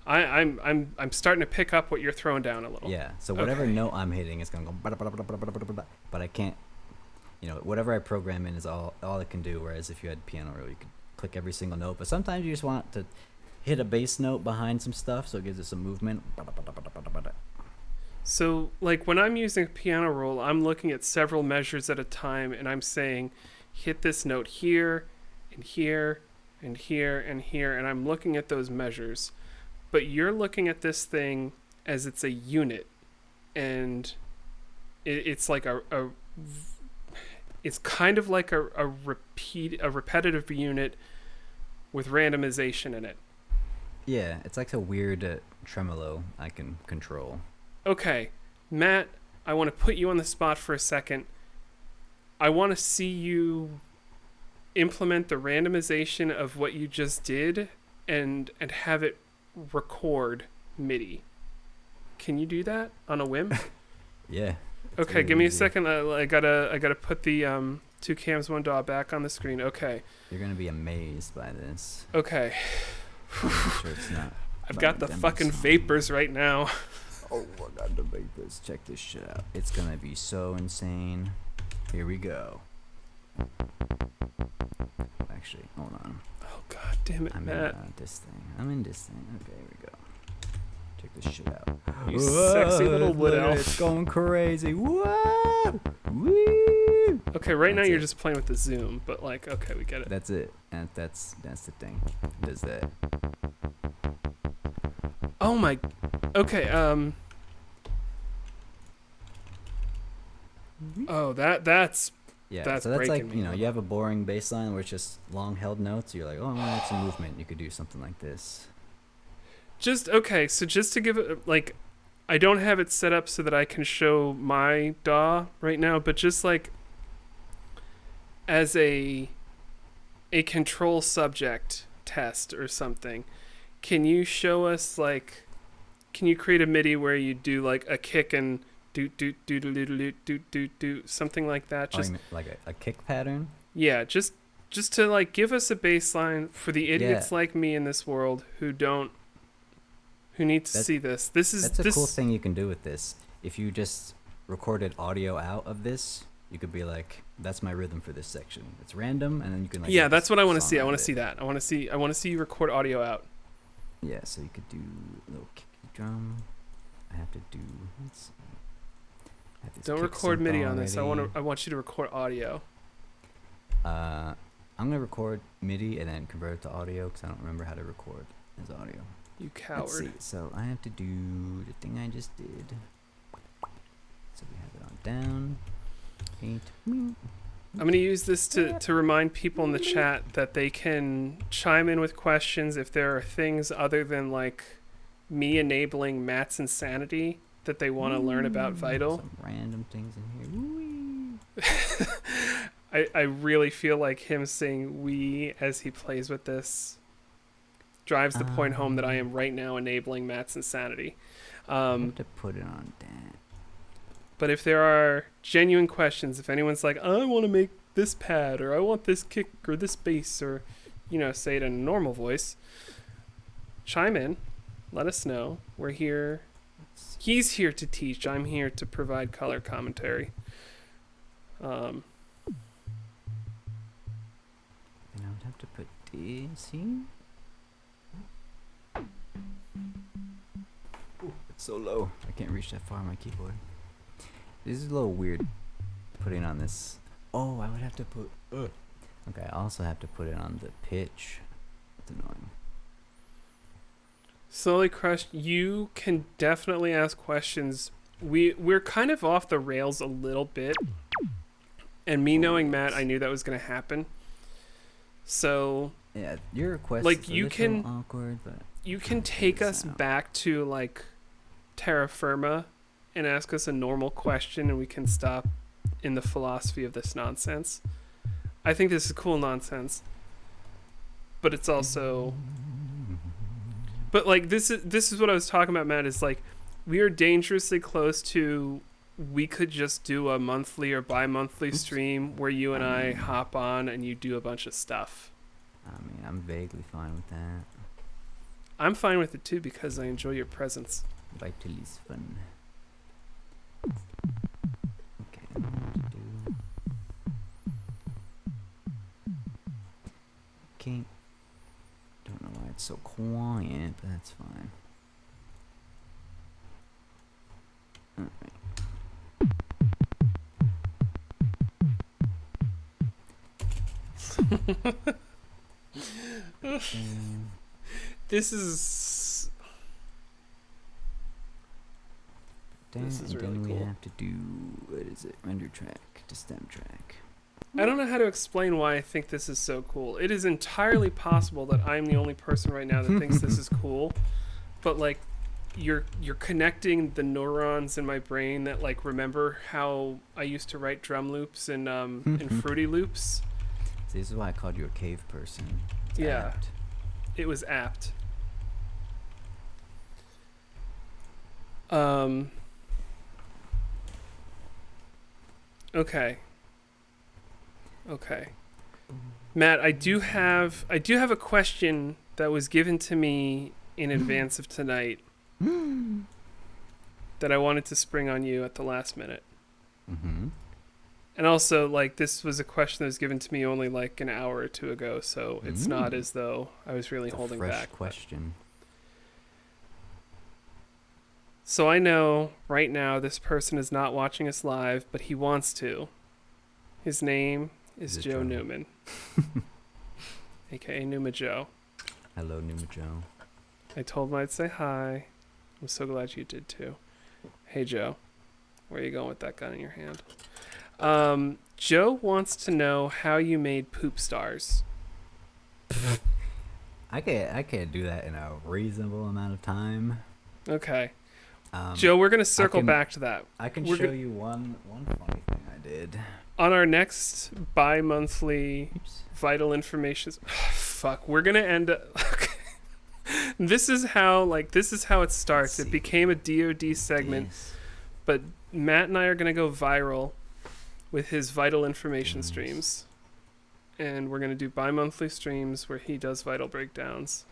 Speaker 2: I'm starting to pick up what you're throwing down a little.
Speaker 3: Yeah. So whatever note I'm hitting is gonna go, but I can't. Whatever I program in is all it can do. Whereas if you had piano roll, you could click every single note. But sometimes you just want to hit a bass note behind some stuff, so it gives it some movement.
Speaker 2: So, like, when I'm using a piano roll, I'm looking at several measures at a time, and I'm saying, hit this note here, and here, and here, and here, and I'm looking at those measures. But you're looking at this thing as it's a unit, and it's like it's kind of like a repetitive unit with randomization in it.
Speaker 3: Yeah, it's like a weird tremolo I can control.
Speaker 2: Okay, Matt, I want to put you on the spot for a second. I want to see you implement the randomization of what you just did and have it record MIDI. Can you do that on a whim?
Speaker 3: Yeah.
Speaker 2: Okay, give me a second. I gotta put the 2 cams 1 DAW back on the screen. Okay.
Speaker 3: You're gonna be amazed by this.
Speaker 2: Okay.
Speaker 3: I'm sure it's not.
Speaker 2: I've got the fucking vapors right now.
Speaker 3: Oh, I got the vapors. Check this shit out. It's gonna be so insane. Here we go. Actually, hold on.
Speaker 2: Oh god damn it,
Speaker 3: I'm
Speaker 2: Matt.
Speaker 3: in this thing. Okay, here we go. Check this shit out.
Speaker 2: You sexy little wood
Speaker 3: look at it,
Speaker 2: elf.
Speaker 3: It's going crazy. Whoa! Woo!
Speaker 2: Okay, right now
Speaker 3: That's
Speaker 2: you're
Speaker 3: it.
Speaker 2: just playing with the zoom, but like, okay, we get it.
Speaker 3: That's it. And that's the thing. It does that.
Speaker 2: Oh my. Okay. Oh, that's
Speaker 3: Yeah,
Speaker 2: That's
Speaker 3: so that's like,
Speaker 2: breaking me.
Speaker 3: you have a boring bass line where it's just long held notes. You're like, oh, I want to add some movement. You could do something like this.
Speaker 2: just okay. So just to give it like, I don't have it set up so that I can show my DAW right now, but just like as a control subject test or something, can you show us like, can you create a MIDI where you do like a kick and do something like that? Just
Speaker 3: You mean like a kick pattern.
Speaker 2: yeah, just to like give us a bass line for the idiots like me in this world who need to see this.
Speaker 3: That's a cool thing you can do with this. If you just recorded audio out of this, you could be like, that's my rhythm for this section. It's random, and then you can like.
Speaker 2: Yeah,
Speaker 3: make
Speaker 2: that's
Speaker 3: a
Speaker 2: what I want to
Speaker 3: song
Speaker 2: see. I
Speaker 3: out
Speaker 2: want
Speaker 3: of
Speaker 2: to
Speaker 3: it.
Speaker 2: see that. I want to see you record audio out.
Speaker 3: Yeah, so you could do a little kick drum. I have to do. Let's see. I have this
Speaker 2: Don't
Speaker 3: kick
Speaker 2: record
Speaker 3: synth
Speaker 2: MIDI on this. I
Speaker 3: already.
Speaker 2: want you to record audio.
Speaker 3: I'm gonna record MIDI and then convert it to audio because I don't remember how to record as audio.
Speaker 2: You
Speaker 3: Let's
Speaker 2: coward.
Speaker 3: see. So I have to do the thing I just did. So we have it on down. Paint.
Speaker 2: I'm going to use this to remind people in the chat that they can chime in with questions if there are things other than like me enabling Matt's insanity that they want to learn about Vital.
Speaker 3: Some random things in here.
Speaker 2: I really feel like him saying "we" as he plays with this drives the point home that I am right now enabling Matt's insanity.
Speaker 3: I have to put it on that.
Speaker 2: But if there are genuine questions, if anyone's like, I want to make this pad, or I want this kick, or this bass, or, say it in a normal voice, chime in. Let us know. We're here. He's here to teach. I'm here to provide color commentary.
Speaker 3: And I would have to put this here. Ooh, it's so low. I can't reach that far on my keyboard. This is a little weird putting on this. Oh, I would have to put. Okay, I also have to put it on the pitch. It's annoying.
Speaker 2: Slowly Crushed, you can definitely ask questions. We're kind of off the rails a little bit. And me knowing Matt, I knew that was going to happen. So
Speaker 3: Yeah, your request
Speaker 2: like,
Speaker 3: is
Speaker 2: you
Speaker 3: a little
Speaker 2: can-
Speaker 3: awkward, but
Speaker 2: you can take us
Speaker 3: out.
Speaker 2: back to like terra firma and ask us a normal question and we can stop in the philosophy of this nonsense. I think this is cool nonsense. But it's also like this is what I was talking about, Matt, is like we are dangerously close to we could just do a monthly or bi-monthly stream where you and I hop on and you do a bunch of stuff.
Speaker 3: I mean, I'm vaguely fine with that.
Speaker 2: I'm fine with it too because I enjoy your presence.
Speaker 3: Vital is fun. Okay, I don't know what to do. Okay. Don't know why it's so quiet, but that's fine. Alright.
Speaker 2: This is
Speaker 3: Then,
Speaker 2: This is
Speaker 3: and
Speaker 2: really
Speaker 3: then we
Speaker 2: cool.
Speaker 3: have to do, what is it, render track to stem track.
Speaker 2: I don't know how to explain why I think this is so cool. It is entirely possible that I'm the only person right now that thinks this is cool, but like you're connecting the neurons in my brain that like remember how I used to write drum loops and in Fruity Loops.
Speaker 3: See, this is why I called you a cave person. It's
Speaker 2: Yeah.
Speaker 3: apt.
Speaker 2: It was apt. Okay. Matt, I do have a question that was given to me in advance of tonight that I wanted to spring on you at the last minute.
Speaker 3: Mm-hmm.
Speaker 2: And also, like, this was a question that was given to me only like an hour or two ago, so it's not as though I was really
Speaker 3: It's a
Speaker 2: holding
Speaker 3: fresh
Speaker 2: back.
Speaker 3: question.
Speaker 2: So I know right now this person is not watching us live, but he wants to. His name is Joe Newman, aka Numa Joe.
Speaker 3: Hello, Numa Joe.
Speaker 2: I told him I'd say hi. I'm so glad you did too. Hey Joe, where are you going with that gun in your hand? Joe wants to know how you made poop stars.
Speaker 3: I can't do that in a reasonable amount of time.
Speaker 2: Okay. Joe, we're gonna circle back to that.
Speaker 3: I can show you one funny thing I did.
Speaker 2: On our next bi-monthly vital information. Fuck, we're gonna end up. This is how it starts. It became a DoD segment, but Matt and I are gonna go viral with his vital information streams, and we're gonna do bi-monthly streams where he does vital breakdowns.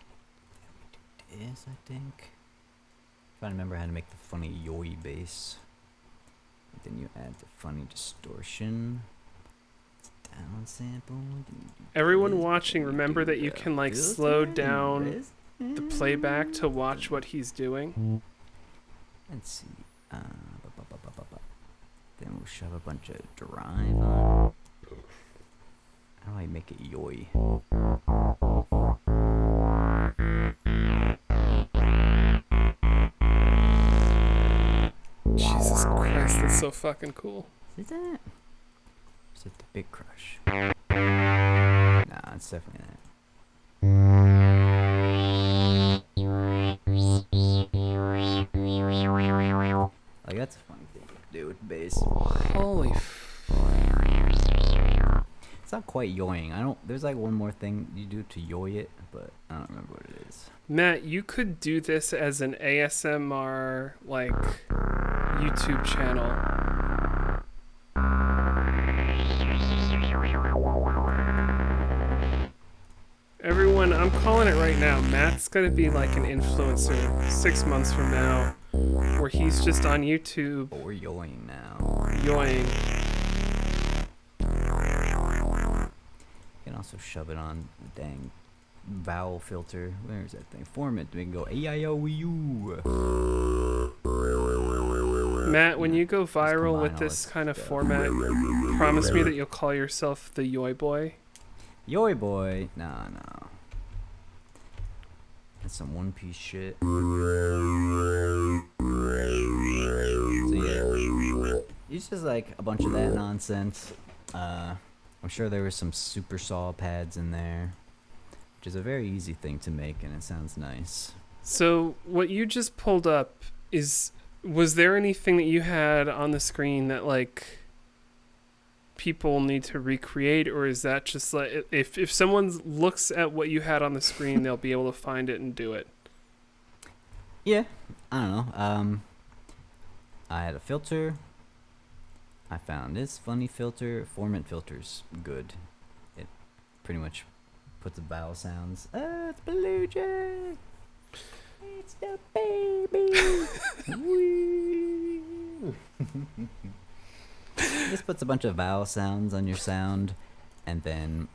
Speaker 3: Yes, I think. Trying to remember how to make the funny yoi bass. Then you add the funny distortion. Down sample.
Speaker 2: Everyone watching, remember that you can like slow down the playback to watch what he's doing.
Speaker 3: Let's see. Then we'll shove a bunch of drive on. How do I make it yoi?
Speaker 2: Jesus Christ, that's so fucking cool.
Speaker 3: Is it that? Or is it the Big Crush? Nah, it's definitely that. Like, that's a funny thing to do with bass.
Speaker 2: Holy
Speaker 3: It's not quite yoing. There's like one more thing you do to yoi it, but I don't remember what it is.
Speaker 2: Matt, you could do this as an ASMR like YouTube channel. Everyone, I'm calling it right now. Matt's gonna be like an influencer 6 months from now, where he's just on YouTube.
Speaker 3: But we're yoing now.
Speaker 2: Yoing.
Speaker 3: You can also shove it on the dang vowel filter. Where is that thing? Form it. We can go A-I-O-U.
Speaker 2: Matt, when you go viral with this kind of format, promise me that you'll call yourself the Yoi Boy.
Speaker 3: Yoi boy. No. That's some One Piece shit. So yeah, it's just like a bunch of that nonsense. I'm sure there was some super saw pads in there, which is a very easy thing to make, and it sounds nice.
Speaker 2: So what you just pulled up was there anything that you had on the screen that like people need to recreate, or is that just like if someone looks at what you had on the screen, they'll be able to find it and do it?
Speaker 3: Yeah, I don't know. I had a filter. I found this funny filter. Formant filter's good. It pretty much puts the vowel sounds. It's Blue Jay. It's the baby. Woo. This puts a bunch of vowel sounds on your sound, and then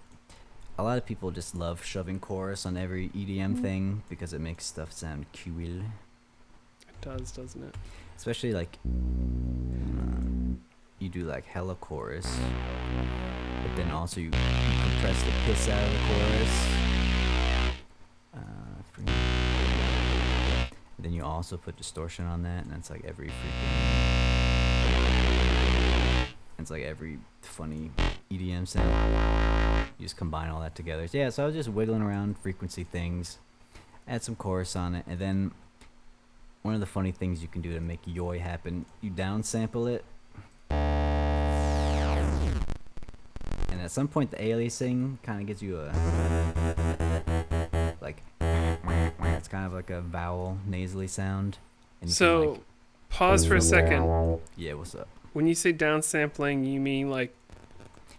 Speaker 3: a lot of people just love shoving chorus on every EDM thing because it makes stuff sound cool.
Speaker 2: It does, doesn't it?
Speaker 3: Especially like you do like hella chorus, but then also you compress the piss out of the chorus. Then you also put distortion on that, and it's like every freaking. It's like every funny EDM sound. You just combine all that together. So yeah, so I was just wiggling around frequency things, add some chorus on it, and then one of the funny things you can do to make yoi happen, you downsample it, and at some point the aliasing kind of gives you a like it's kind of like a vowel nasally sound. And you
Speaker 2: So,
Speaker 3: can, like,
Speaker 2: pause for a second.
Speaker 3: yeah, what's up?
Speaker 2: When you say downsampling, you mean like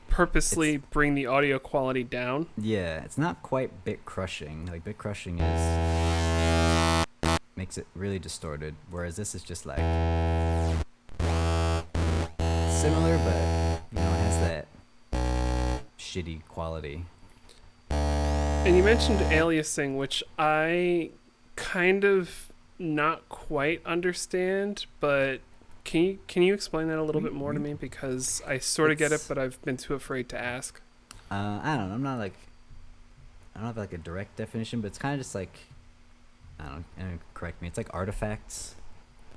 Speaker 2: purposely bring the audio quality down?
Speaker 3: Yeah, it's not quite bit crushing. Like bit crushing is makes it really distorted, whereas this is just like similar, but you know, it has that shitty quality.
Speaker 2: And you mentioned aliasing, which I kind of not quite understand, but can you explain that a little bit more to me? Because I sort of get it, but I've been too afraid to ask.
Speaker 3: I don't know. I don't have like a direct definition, but it's kind of just like, I don't correct me. It's like artifacts.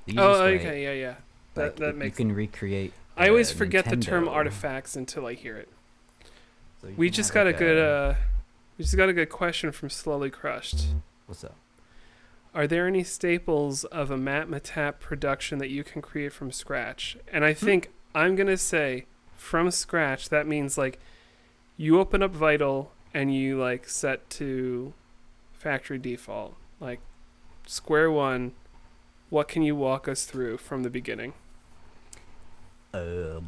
Speaker 3: The easiest way,
Speaker 2: Okay, yeah.
Speaker 3: like,
Speaker 2: That makes.
Speaker 3: you can recreate.
Speaker 2: I always forget the term
Speaker 3: Nintendo.
Speaker 2: artifacts until I hear it.
Speaker 3: So you
Speaker 2: We
Speaker 3: can
Speaker 2: just
Speaker 3: have
Speaker 2: got
Speaker 3: like
Speaker 2: we just got a good question from Slowly Crushed.
Speaker 3: What's up?
Speaker 2: Are there any staples of a Mattmatatt production that you can create from scratch? And I think I'm going to say from scratch, that means like you open up Vital and you like set to factory default. Like square one, what can you walk us through from the beginning?
Speaker 3: Yeah, I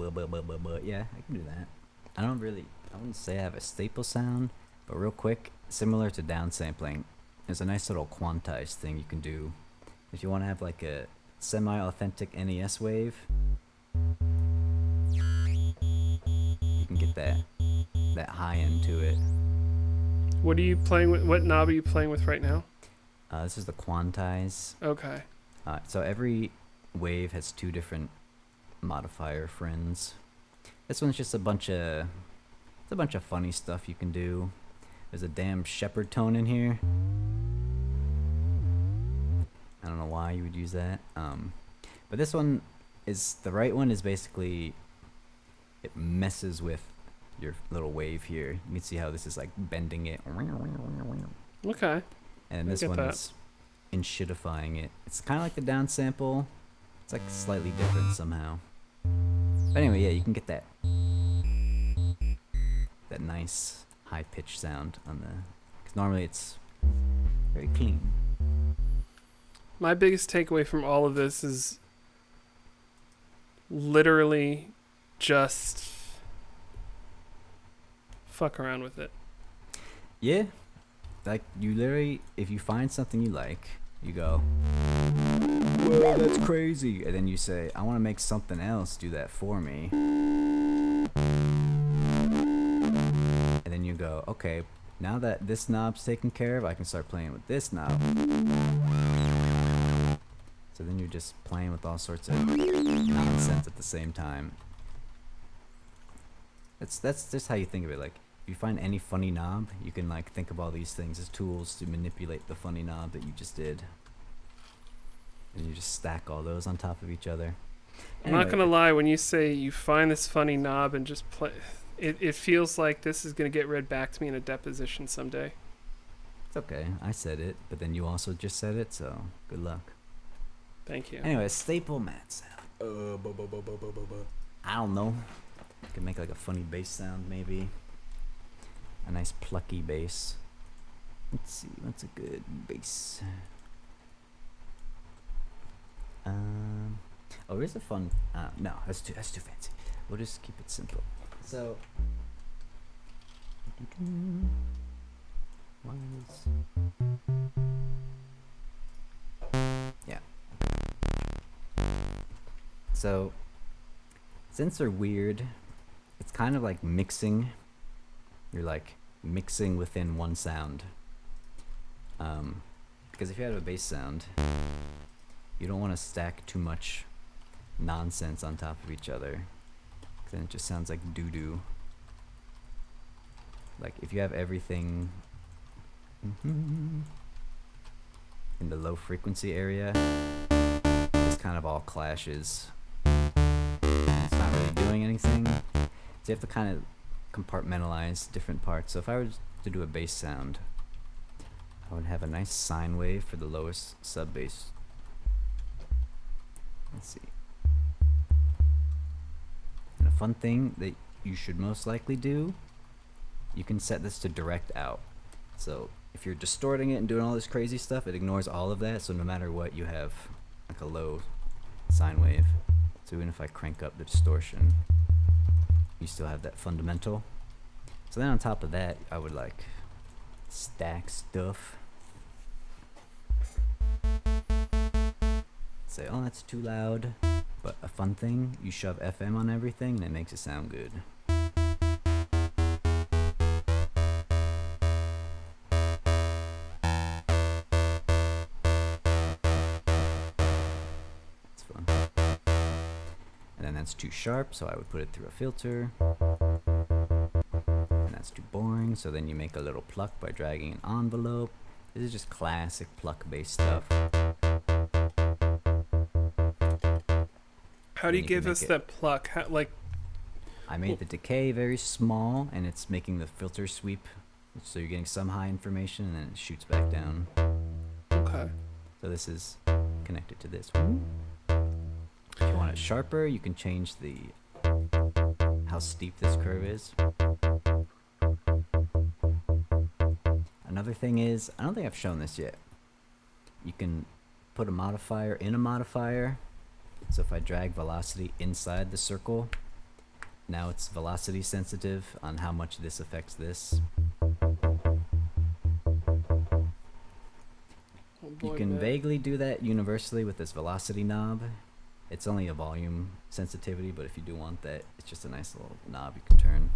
Speaker 3: can do that. I wouldn't say I have a staple sound, but real quick, similar to downsampling, there's a nice little quantized thing you can do. If you want to have like a semi-authentic NES wave, you can get that high end to it.
Speaker 2: What are you playing with? What knob are you playing with right now?
Speaker 3: This is the quantize.
Speaker 2: Okay.
Speaker 3: So every wave has two different modifier friends. This one's just a bunch of funny stuff you can do. There's a damn shepherd tone in here. I don't know why you would use that. But this one is the right one. Is basically it messes with your little wave here. You can see how this is like bending it.
Speaker 2: Okay.
Speaker 3: And
Speaker 2: I
Speaker 3: this
Speaker 2: get
Speaker 3: one
Speaker 2: that.
Speaker 3: is enshittifying it. It's kind of like the downsample. It's like slightly different somehow. But anyway, yeah, you can get that nice high pitched sound on the. Because normally it's very clean.
Speaker 2: My biggest takeaway from all of this is literally just fuck around with it.
Speaker 3: Yeah, like you literally, if you find something you like, you go, whoa, that's crazy, and then you say, I want to make something else do that for me, and then you go, okay, now that this knob's taken care of, I can start playing with this knob. So then you're just playing with all sorts of nonsense at the same time. That's just how you think of it. Like, if you find any funny knob, you can like think of all these things as tools to manipulate the funny knob that you just did. And you just stack all those on top of each other.
Speaker 2: I'm not gonna lie, when you say you find this funny knob and just play, it feels like this is gonna get read back to me in a deposition someday.
Speaker 3: It's okay. I said it, but then you also just said it, so good luck.
Speaker 2: Thank you.
Speaker 3: Anyway, staple mat sound. I don't know. I can make like a funny bass sound, maybe. A nice plucky bass. Let's see, what's a good bass? Oh, here's a fun. No, that's too fancy. We'll just keep it simple. So. Yeah. So, since they're weird, it's kind of like mixing. You're like mixing within one sound. Because if you have a bass sound, you don't want to stack too much nonsense on top of each other. 'Cause then it just sounds like doo-doo. Like if you have everything in the low frequency area, this kind of all clashes. It's not really doing anything. So you have to kind of compartmentalize different parts. So if I were to do a bass sound, I would have a nice sine wave for the lowest sub bass. Let's see. And a fun thing that you should most likely do, you can set this to direct out. So if you're distorting it and doing all this crazy stuff, it ignores all of that, so no matter what, you have like a low sine wave. So even if I crank up the distortion, you still have that fundamental. So then on top of that, I would like stack stuff. Say, oh, that's too loud. But a fun thing, you shove FM on everything and it makes it sound good. It's fun. And then that's too sharp, so I would put it through a filter. And that's too boring, so then you make a little pluck by dragging an envelope. This is just classic pluck-based stuff.
Speaker 2: How do you give us that pluck? How, like,
Speaker 3: I made the decay very small, and it's making the filter sweep, so you're getting some high information, and then it shoots back down.
Speaker 2: okay.
Speaker 3: So this is connected to this. If you want it sharper, you can change the how steep this curve is. Another thing is, I don't think I've shown this yet. You can put a modifier in a modifier. So if I drag velocity inside the circle, now it's velocity sensitive on how much this affects this. You can vaguely do that universally with this velocity knob. It's only a volume sensitivity, but if you do want that, it's just a nice little knob you can turn.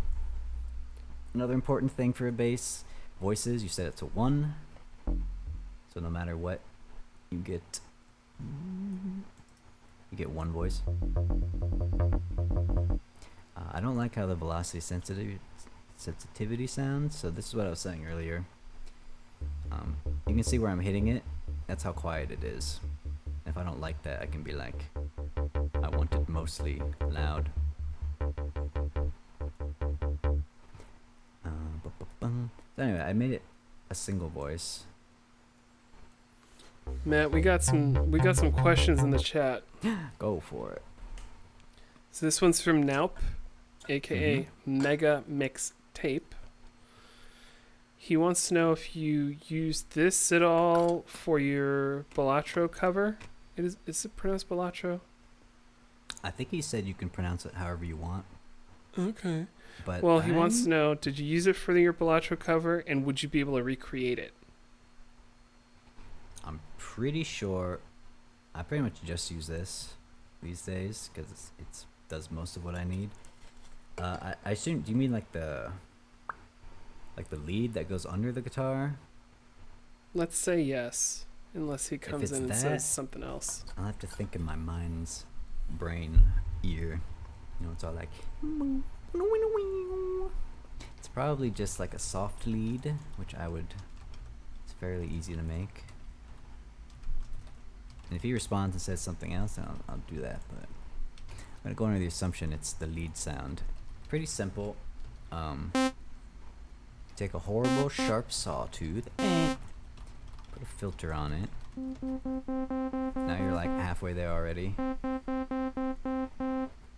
Speaker 3: Another important thing for a bass, voices, you set it to 1. So no matter what, you get one voice. I don't like how the velocity sensitivity sounds, so this is what I was saying earlier. You can see where I'm hitting it. That's how quiet it is. If I don't like that, I can be like, I want it mostly loud. So anyway, I made it a single voice.
Speaker 2: Matt, we got some questions in the chat.
Speaker 3: Go for it.
Speaker 2: So this one's from Naup, aka Mega Mix Tape. He wants to know if you used this at all for your Balatro cover. Is it pronounced Balatro?
Speaker 3: I think he said you can pronounce it however you want.
Speaker 2: Okay.
Speaker 3: But
Speaker 2: well, he wants to know, did you use it for your Balatro cover, and would you be able to recreate it?
Speaker 3: I'm pretty sure I pretty much just use this these days because it does most of what I need. I assume, do you mean like the lead that goes under the guitar?
Speaker 2: Let's say yes, unless he comes in and says something else.
Speaker 3: I'll have to think in my mind's brain ear. You know, it's all like, it's probably just like a soft lead, which it's fairly easy to make. And if he responds and says something else, then I'll do that. But I'm gonna go under the assumption it's the lead sound. Pretty simple. Take a horrible sharp sawtooth, put a filter on it. Now you're like halfway there already.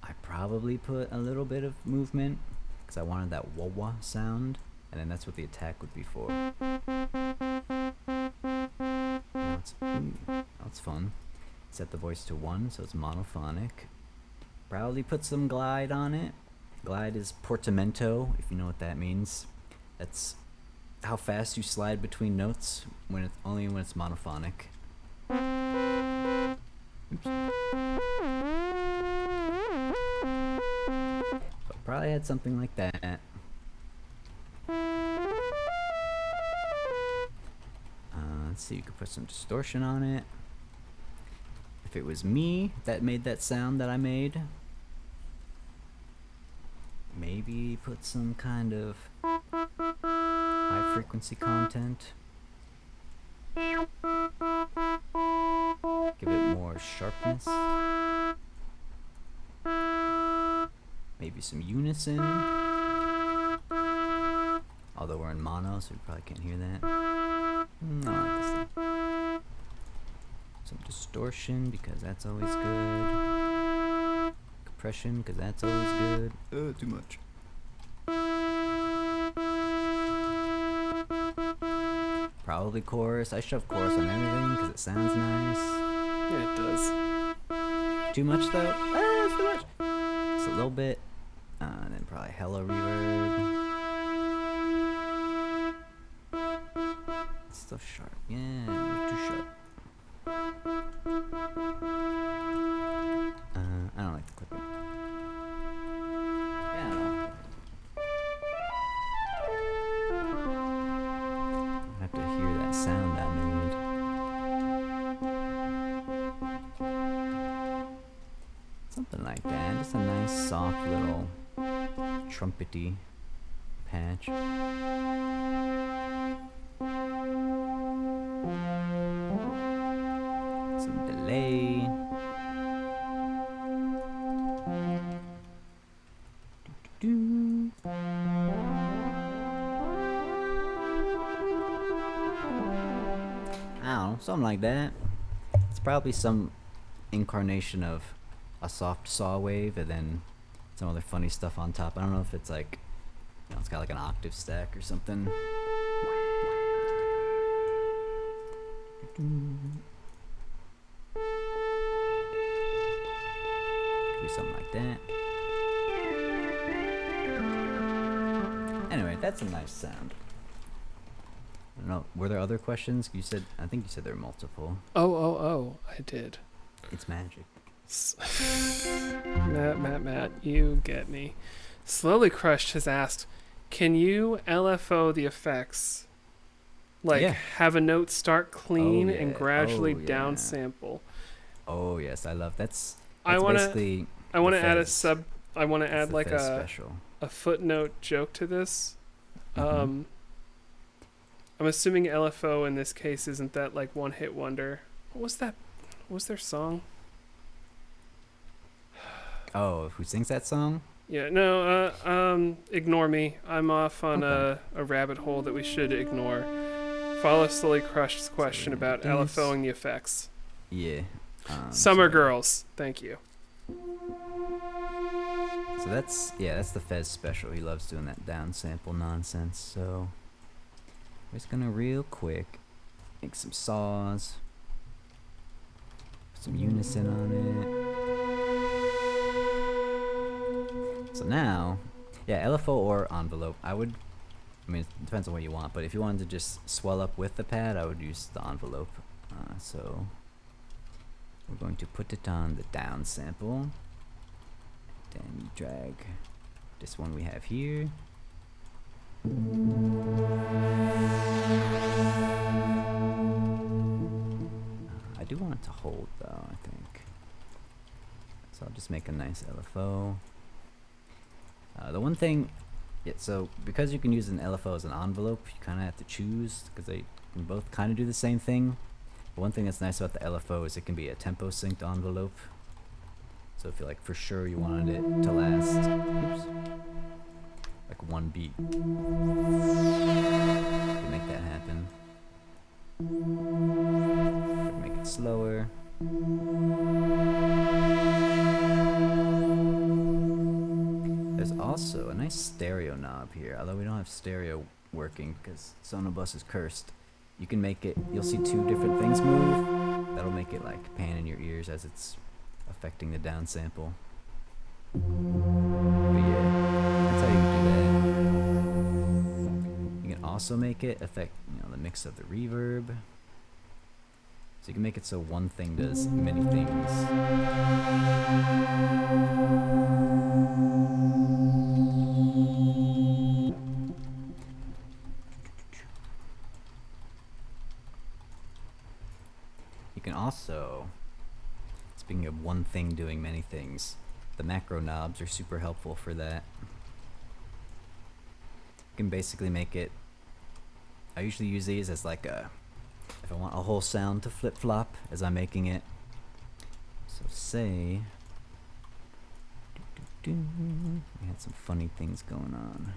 Speaker 3: I probably put a little bit of movement because I wanted that wah-wah sound, and then that's what the attack would be for. That's fun. Set the voice to 1, so it's monophonic. Probably put some glide on it. Glide is portamento, if you know what that means. That's how fast you slide between notes only when it's monophonic. Oops. But probably had something like that. Let's see, you could put some distortion on it. If it was me that made that sound that I made, maybe put some kind of high frequency content. Give it more sharpness. maybe some unison. Although we're in mono, so we probably can't hear that. I don't like this thing. Some distortion, because that's always good. Compression, because that's always good. Too much. Probably chorus. I shove chorus on everything because it sounds nice.
Speaker 2: Yeah, it does.
Speaker 3: Too much though? It's too much. Just a little bit. And then probably hella reverb. It's still sharp. Yeah, you're too sharp. I don't like the clipping. Yeah, I don't know. I have to hear that sound I made. Something like that. Just a nice, soft little trumpety patch. Some delay. Do-do-do. I don't know, something like that. It's probably some incarnation of a soft saw wave and then some other funny stuff on top. I don't know if it's like, you know, it's got like an octave stack or something. Could be something like that. Anyway, that's a nice sound. I don't know. Were there other questions? You said, I think you said there were multiple.
Speaker 2: Oh, I did.
Speaker 3: It's magic.
Speaker 2: Matt, you get me. Slowly Crushed has asked, can you LFO the effects? Like,
Speaker 3: Yeah.
Speaker 2: have a note start clean and
Speaker 3: yeah.
Speaker 2: gradually
Speaker 3: Oh, yeah.
Speaker 2: downsample.
Speaker 3: Oh yes, I love that's
Speaker 2: I wanna-
Speaker 3: basically
Speaker 2: I want
Speaker 3: the
Speaker 2: to add a
Speaker 3: Fez.
Speaker 2: sub. I want to
Speaker 3: That's
Speaker 2: add
Speaker 3: the
Speaker 2: like
Speaker 3: Fez
Speaker 2: a
Speaker 3: special.
Speaker 2: footnote joke to this.
Speaker 3: Mhm.
Speaker 2: I'm assuming LFO in this case isn't that like one hit wonder. What was that? What was their song?
Speaker 3: Oh, who sings that song?
Speaker 2: Yeah, no, ignore me. I'm off on
Speaker 3: Okay.
Speaker 2: a rabbit hole that we should ignore. Follow Slowly Crushed's question
Speaker 3: we're
Speaker 2: about
Speaker 3: gonna do this.
Speaker 2: LFOing the effects.
Speaker 3: Yeah.
Speaker 2: Summer
Speaker 3: so-
Speaker 2: Girls, thank you.
Speaker 3: So that's the Fez special. He loves doing that downsample nonsense. So we're just gonna real quick make some saws, put some unison on it. So now, yeah, LFO or envelope. I mean, it depends on what you want, but if you wanted to just swell up with the pad, I would use the envelope. So we're going to put it on the down sample. Then you drag this one we have here. I do want it to hold though, I think. So I'll just make a nice LFO. The one thing, so because you can use an LFO as an envelope, you kind of have to choose because they can both kind of do the same thing. But one thing that's nice about the LFO is it can be a tempo synced envelope. So if you like for sure you wanted it to last, oops, like one beat, you can make that happen. Make it slower. There's also a nice stereo knob here, although we don't have stereo working because Sonobus is cursed. You can make it, you'll see two different things move. That'll make it like pan in your ears as it's affecting the downsample. But yeah, that's how you do that. You can also make it affect, the mix of the reverb. So you can make it so one thing does many things. You can also, speaking of one thing doing many things, the macro knobs are super helpful for that. You can basically make it, I usually use these as like if I want a whole sound to flip-flop as I'm making it. So say, We had some funny things going on.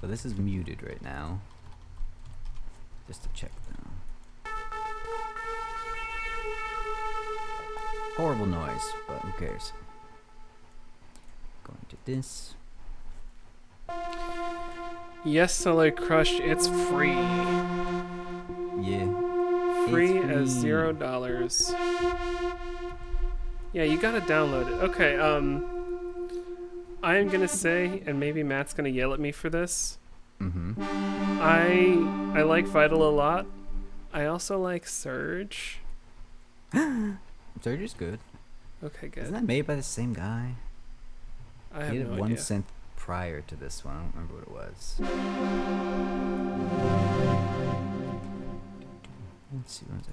Speaker 3: So this is muted right now. Just to check though. Horrible noise, but who cares? Going to this.
Speaker 2: Yes, Solar Crush, it's free.
Speaker 3: Yeah.
Speaker 2: Free
Speaker 3: It's
Speaker 2: as
Speaker 3: free.
Speaker 2: $0. Yeah, you gotta download it. Okay, I am gonna say, and maybe Matt's gonna yell at me for this.
Speaker 3: Mm-hmm.
Speaker 2: I like Vital a lot. I also like Surge.
Speaker 3: Surge is good.
Speaker 2: Okay, good.
Speaker 3: Isn't that made by the same guy?
Speaker 2: I have
Speaker 3: He did
Speaker 2: no
Speaker 3: one
Speaker 2: idea.
Speaker 3: synth prior to this one. I don't remember what it was. Let's see what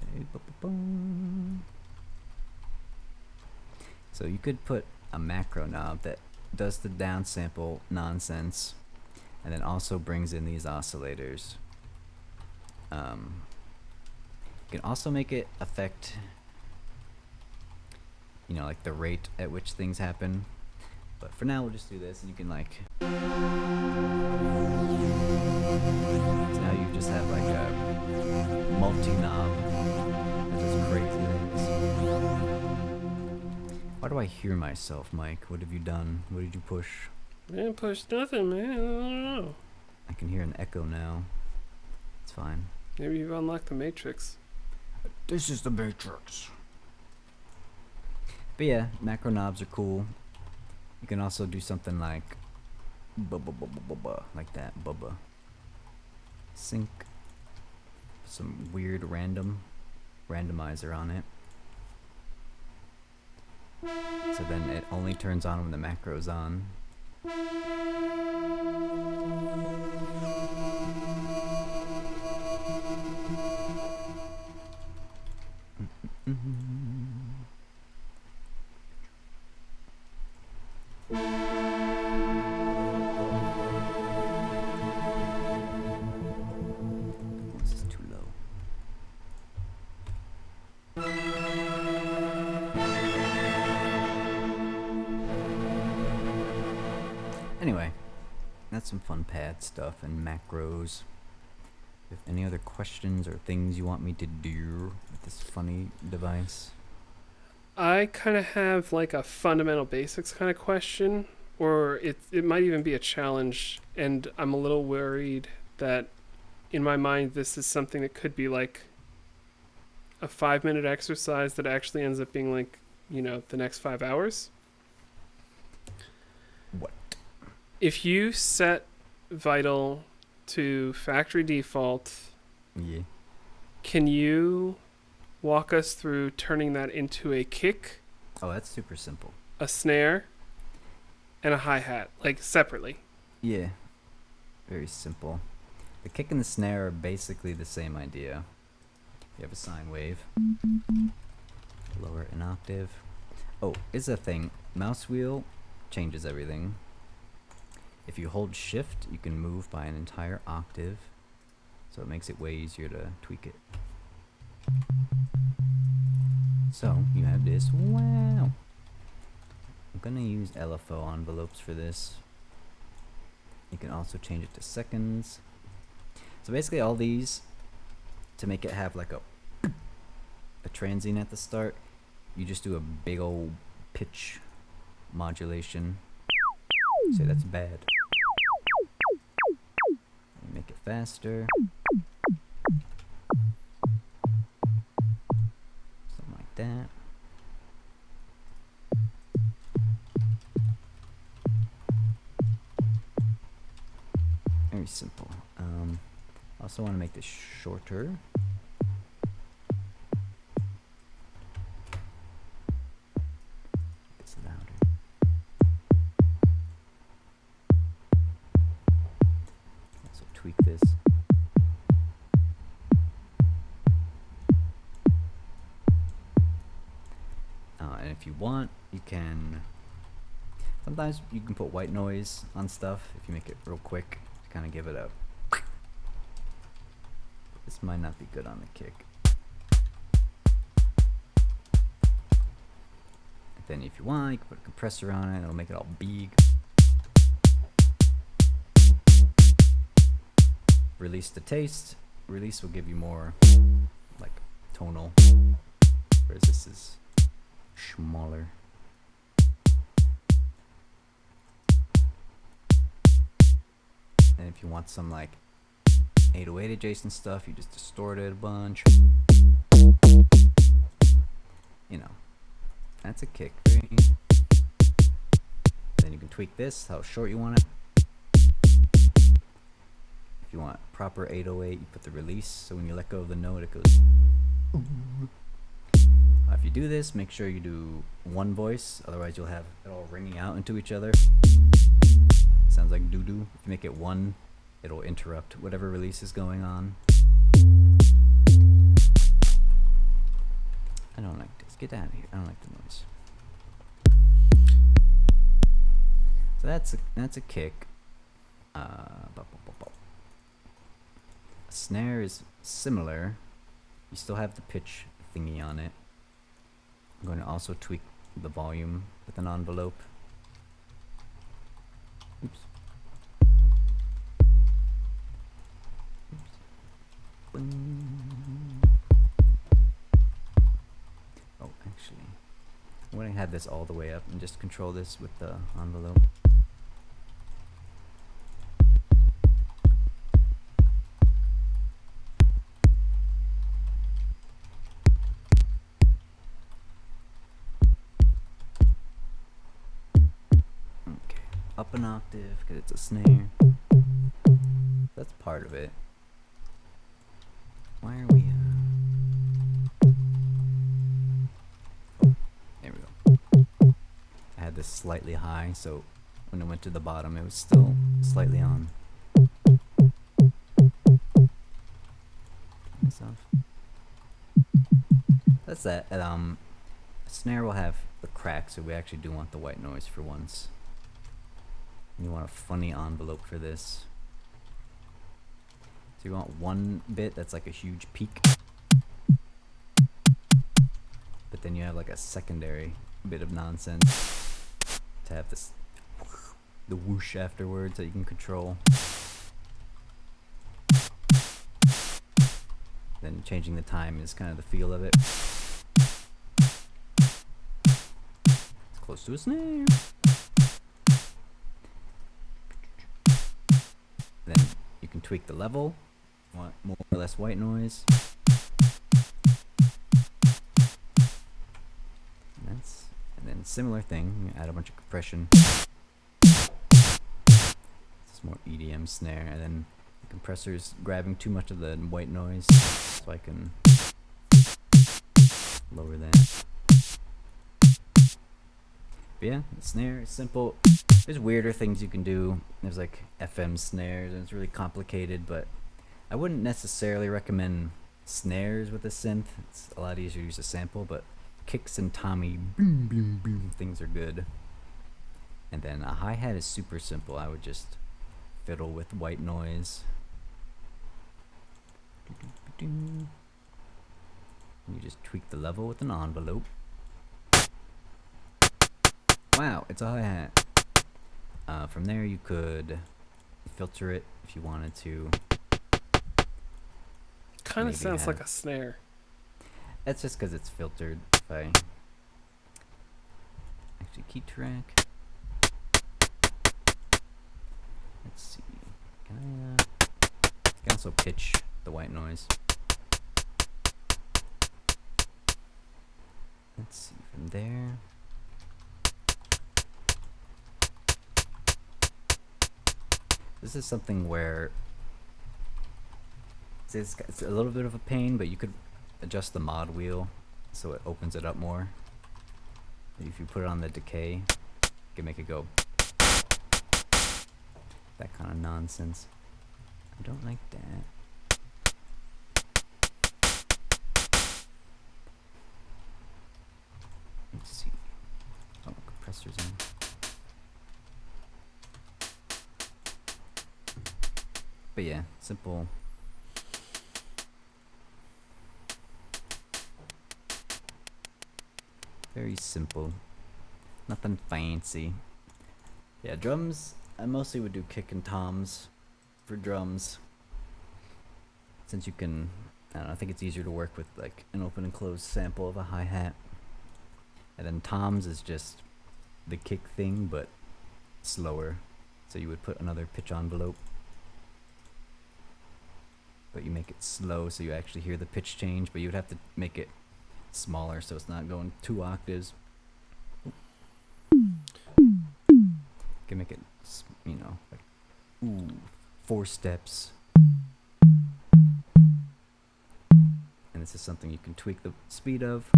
Speaker 3: I'm. So you could put a macro knob that does the downsample nonsense, and then also brings in these oscillators. You can also make it affect, you know, like the rate at which things happen. But for now, we'll just do this, and you can like. So now you just have like a multi-knob that does crazy things. Why do I hear myself, Mike? What have you done? What did you push?
Speaker 2: I didn't push nothing, man. I don't know.
Speaker 3: I can hear an echo now. It's fine.
Speaker 2: Maybe you've unlocked the Matrix.
Speaker 3: This is the Matrix. But yeah, macro knobs are cool. You can also do something like like that, bubba. Sync. Some weird randomizer on it. So then it only turns on when the macro's on. This is too low. Anyway, that's some fun pad stuff and macros. If any other questions or things you want me to do with this funny device?
Speaker 2: I kind of have like a fundamental basics kind of question, or it might even be a challenge, and I'm a little worried that in my mind this is something that could be like a 5-minute exercise that actually ends up being like, you know, the next 5 hours.
Speaker 3: What?
Speaker 2: If you set Vital to factory default,
Speaker 3: Yeah.
Speaker 2: can you walk us through turning that into a kick,
Speaker 3: Oh, that's super simple.
Speaker 2: a snare, and a hi-hat, like separately?
Speaker 3: Yeah. Very simple. The kick and the snare are basically the same idea. You have a sine wave. Lower an octave. Oh, is a thing. Mouse wheel changes everything. If you hold shift, you can move by an entire octave. So it makes it way easier to tweak it. So you have this. Wow. I'm gonna use LFO envelopes for this. You can also change it to seconds. So basically all these, to make it have like a transient at the start, you just do a big old pitch modulation. Say that's bad. Make it faster. Something like that. Very simple. I also want to make this shorter. It's louder. Also tweak this. And if you want, you can. Sometimes you can put white noise on stuff if you make it real quick to kind of give it a. This might not be good on the kick. Then if you want, you can put a compressor on it. It'll make it all big. Release the taste. Release will give you more like tonal, whereas this is smaller. And if you want some like 808 adjacent stuff, you just distort it a bunch. You know, that's a kick. Then you can tweak this, how short you want it. If you want proper 808, you put the release, so when you let go of the note, it goes. If you do this, make sure you do one voice, otherwise you'll have it all ringing out into each other. It sounds like doo-doo. If you make it one, it'll interrupt whatever release is going on. I don't like this. Get out of here. I don't like the noise. So that's a kick. A snare is similar. You still have the pitch thingy on it. I'm going to also tweak the volume with an envelope. Oops. Oh, actually, I'm going to have this all the way up and just control this with the envelope. Okay, up an octave because it's a snare. That's part of it. Why are we? Oh, there we go. I had this slightly high, so when it went to the bottom, it was still slightly on. Myself. That's that. A snare will have the crack, so we actually do want the white noise for once. You want a funny envelope for this. So you want one bit that's like a huge peak, but then you have like a secondary bit of nonsense to have this, the whoosh afterwards that you can control. Then changing the time is kind of the feel of it. It's close to a snare. Then you can tweak the level. Want more or less white noise. And then similar thing, you add a bunch of compression. This is more EDM snare, and then the compressor's grabbing too much of the white noise, so I can lower that. But yeah, the snare is simple. There's weirder things you can do. There's like FM snares, and it's really complicated, but I wouldn't necessarily recommend snares with a synth. It's a lot easier to use a sample, but kicks and tommy boom boom boom things are good. And then a hi-hat is super simple. I would just fiddle with white noise. You just tweak the level with an envelope. Wow, it's a hi-hat. From there you could filter it if you wanted to.
Speaker 2: Kind of sounds like a snare.
Speaker 3: That's just because it's filtered. If I actually key track, let's see. Can I can also pitch the white noise. Let's see from there. This is something where it's a little bit of a pain, but you could adjust the mod wheel so it opens it up more. If you put it on the decay, you can make it go. That kind of nonsense. I don't like that. Let's see. Oh, compressor's in. But yeah, simple. Very simple. Nothing fancy. Yeah, drums, I mostly would do kick and toms for drums. Since you can, I don't know, I think it's easier to work with like an open and closed sample of a hi-hat. And then toms is just the kick thing, but slower. So you would put another pitch envelope, but you make it slow so you actually hear the pitch change, but you would have to make it smaller so it's not going 2 octaves. You can make it, you know, like, ooh, 4 steps. And this is something you can tweak the speed of.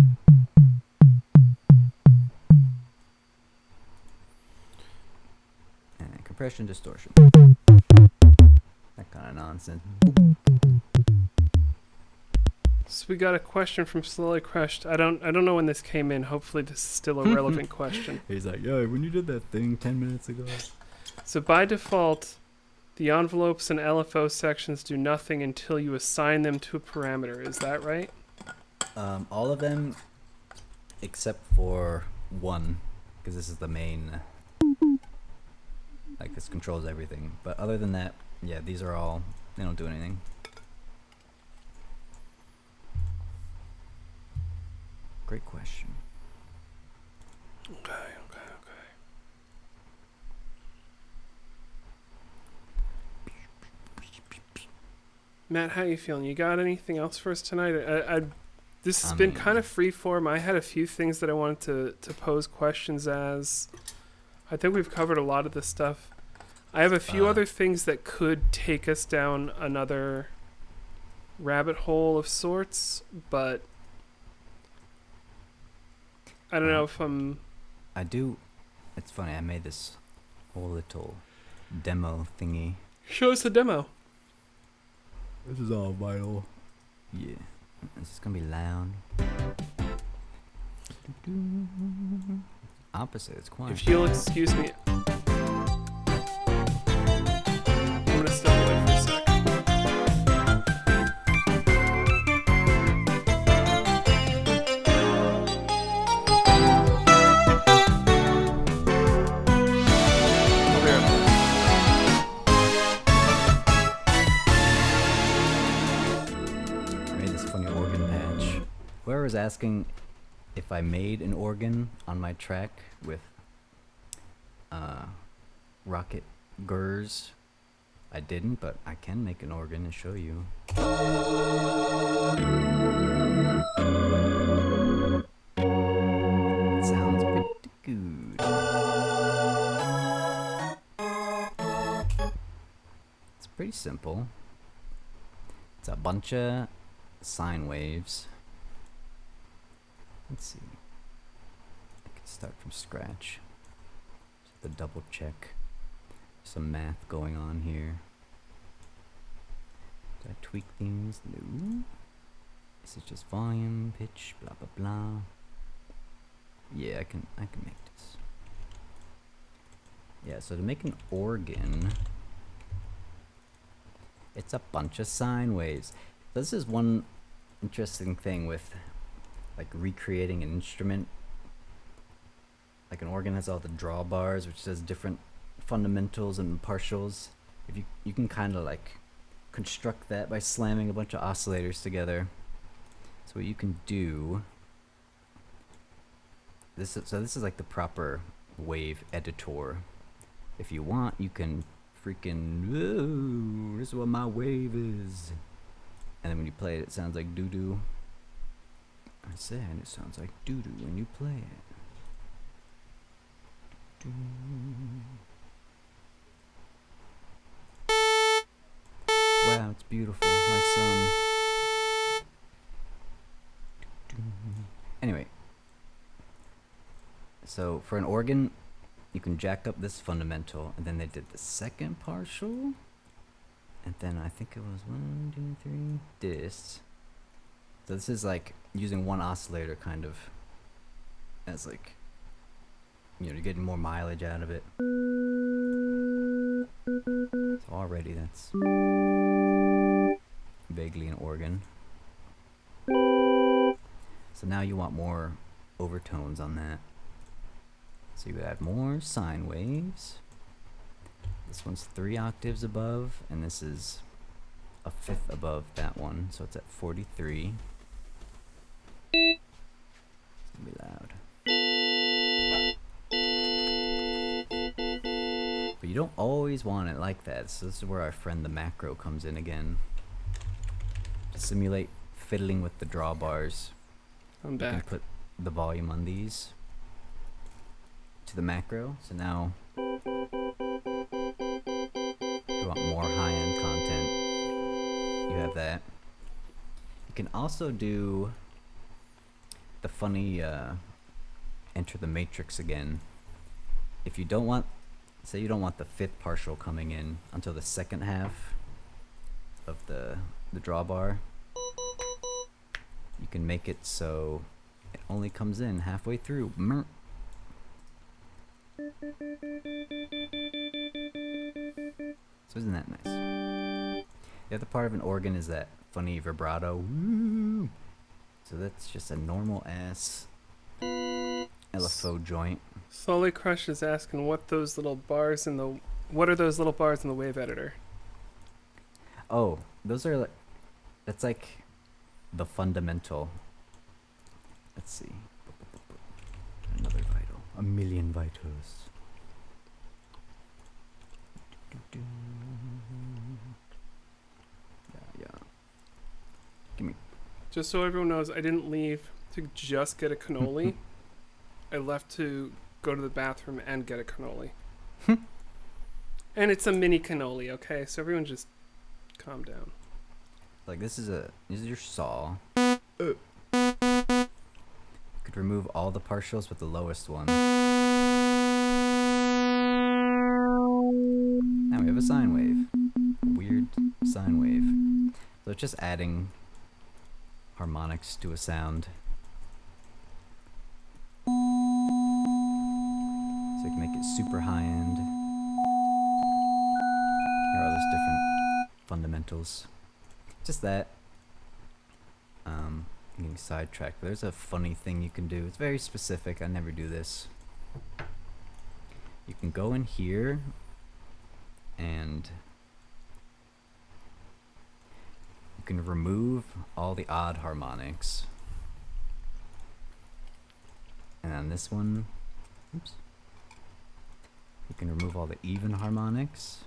Speaker 3: And compression, distortion. That kind of nonsense.
Speaker 2: So we got a question from Slowly Crushed. I don't know when this came in. Hopefully this is still a relevant question.
Speaker 3: He's like, yo, when you did that thing 10 minutes ago.
Speaker 2: So by default, the envelopes and LFO sections do nothing until you assign them to a parameter. Is that right?
Speaker 3: All of them except for one, because this is the main, like this controls everything. But other than that, yeah, these are all, they don't do anything. Great question.
Speaker 2: Okay. Matt, how you feeling? You got anything else for us tonight? This has been kind of freeform. I had a few things that I wanted to pose questions as. I think we've covered a lot of this stuff. I have a few other things that could take us down another rabbit hole of sorts, but I don't know if I'm...
Speaker 3: I do... It's funny, I made this whole little demo thingy.
Speaker 2: Show us the demo.
Speaker 3: This is all vital. Yeah. This is gonna be loud. Opposite, it's quiet.
Speaker 2: If you'll excuse me... I'm gonna step away for a sec. I'll be right back.
Speaker 3: I made this funny organ patch. Whoever was asking if I made an organ on my track with rocket gurs, I didn't, but I can make an organ and show you. It sounds pretty good. It's pretty simple. It's a bunch of sine waves. Let's see. I can start from scratch. Just to double check. Some math going on here. Did I tweak things? No. This is just volume, pitch, blah blah blah. Yeah, I can make this. Yeah, so to make an organ, it's a bunch of sine waves. This is one interesting thing with like recreating an instrument. Like an organ has all the drawbars, which does different fundamentals and partials. If you can kind of like construct that by slamming a bunch of oscillators together. So what you can do, this is like the proper wave editor. If you want, you can freaking, "Whoa, this is what my wave is," and then when you play it, it sounds like doo doo. I said it sounds like doo doo when you play it. Doo. Wow, it's beautiful, my son. Anyway, so for an organ, you can jack up this fundamental, and then they did the second partial, and then I think it was 1, 2, 3, this. So this is like using one oscillator kind of as like, you know, you're getting more mileage out of it. So already that's vaguely an organ. So now you want more overtones on that. So you would add more sine waves. This one's 3 octaves above, and this is a fifth above that one, so it's at 43. It's gonna be loud. But you don't always want it like that, so this is where our friend the macro comes in again. To simulate fiddling with the drawbars,
Speaker 2: I'm
Speaker 3: you can
Speaker 2: back.
Speaker 3: put the volume on these to the macro, so now if you want more high-end content, you have that. You can also do the funny enter the matrix again. If you don't want, say you don't want the fifth partial coming in until the second half of the drawbar, you can make it so it only comes in halfway through. So isn't that nice? The other part of an organ is that funny vibrato. Woo! So that's just a normal ass LFO joint.
Speaker 2: Slowly Crush is asking what are those little bars in the wave editor?
Speaker 3: Oh, those are like, that's like the fundamental. Let's see. Another vital. A million vitals. Yeah. Give me.
Speaker 2: Just so everyone knows, I didn't leave to just get a cannoli. I left to go to the bathroom and get a cannoli. And it's a mini cannoli, okay? So everyone just calm down.
Speaker 3: Like this is your saw. You could remove all the partials with the lowest one. Now we have a sine wave. A weird sine wave. So it's just adding harmonics to a sound. So you can make it super high end. Here are all those different fundamentals. Just that. I'm getting sidetracked. But there's a funny thing you can do. It's very specific. I never do this. You can go in here and you can remove all the odd harmonics. And on this one, oops, you can remove all the even harmonics.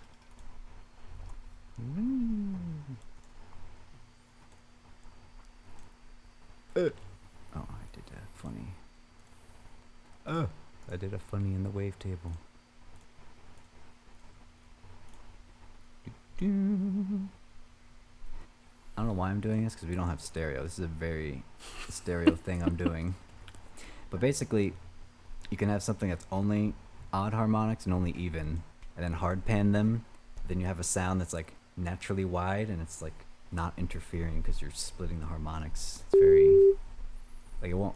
Speaker 3: Oh, I did a funny. Oh, I did a funny in the wavetable. I don't know why I'm doing this because we don't have stereo. This is a very stereo thing I'm doing. But basically, you can have something that's only odd harmonics and only even, and then hard pan them. Then you have a sound that's like naturally wide and it's like not interfering because you're splitting the harmonics. It's very like it won't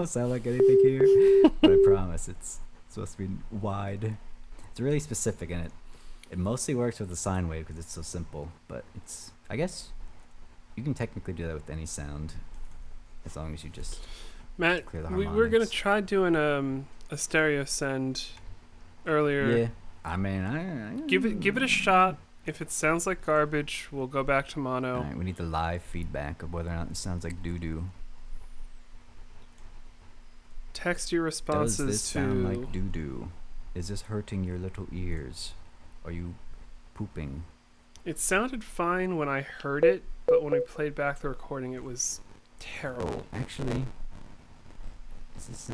Speaker 3: sound like anything here, but I promise it's supposed to be wide. It's really specific and it mostly works with the sine wave because it's so simple. But it's, I guess you can technically do that with any sound as long as you just
Speaker 2: Matt,
Speaker 3: clear the
Speaker 2: we're
Speaker 3: harmonics.
Speaker 2: gonna try doing a stereo send earlier.
Speaker 3: Yeah, I mean, I
Speaker 2: Give it a shot. If it sounds like garbage, we'll go back to mono.
Speaker 3: Alright, we need the live feedback of whether or not it sounds like doo-doo.
Speaker 2: Text your
Speaker 3: Does
Speaker 2: responses
Speaker 3: this
Speaker 2: to
Speaker 3: sound like doo-doo? Is this hurting your little ears? Are you pooping?
Speaker 2: It sounded fine when I heard it, but when I played back the recording, it was terrible.
Speaker 3: Actually, is this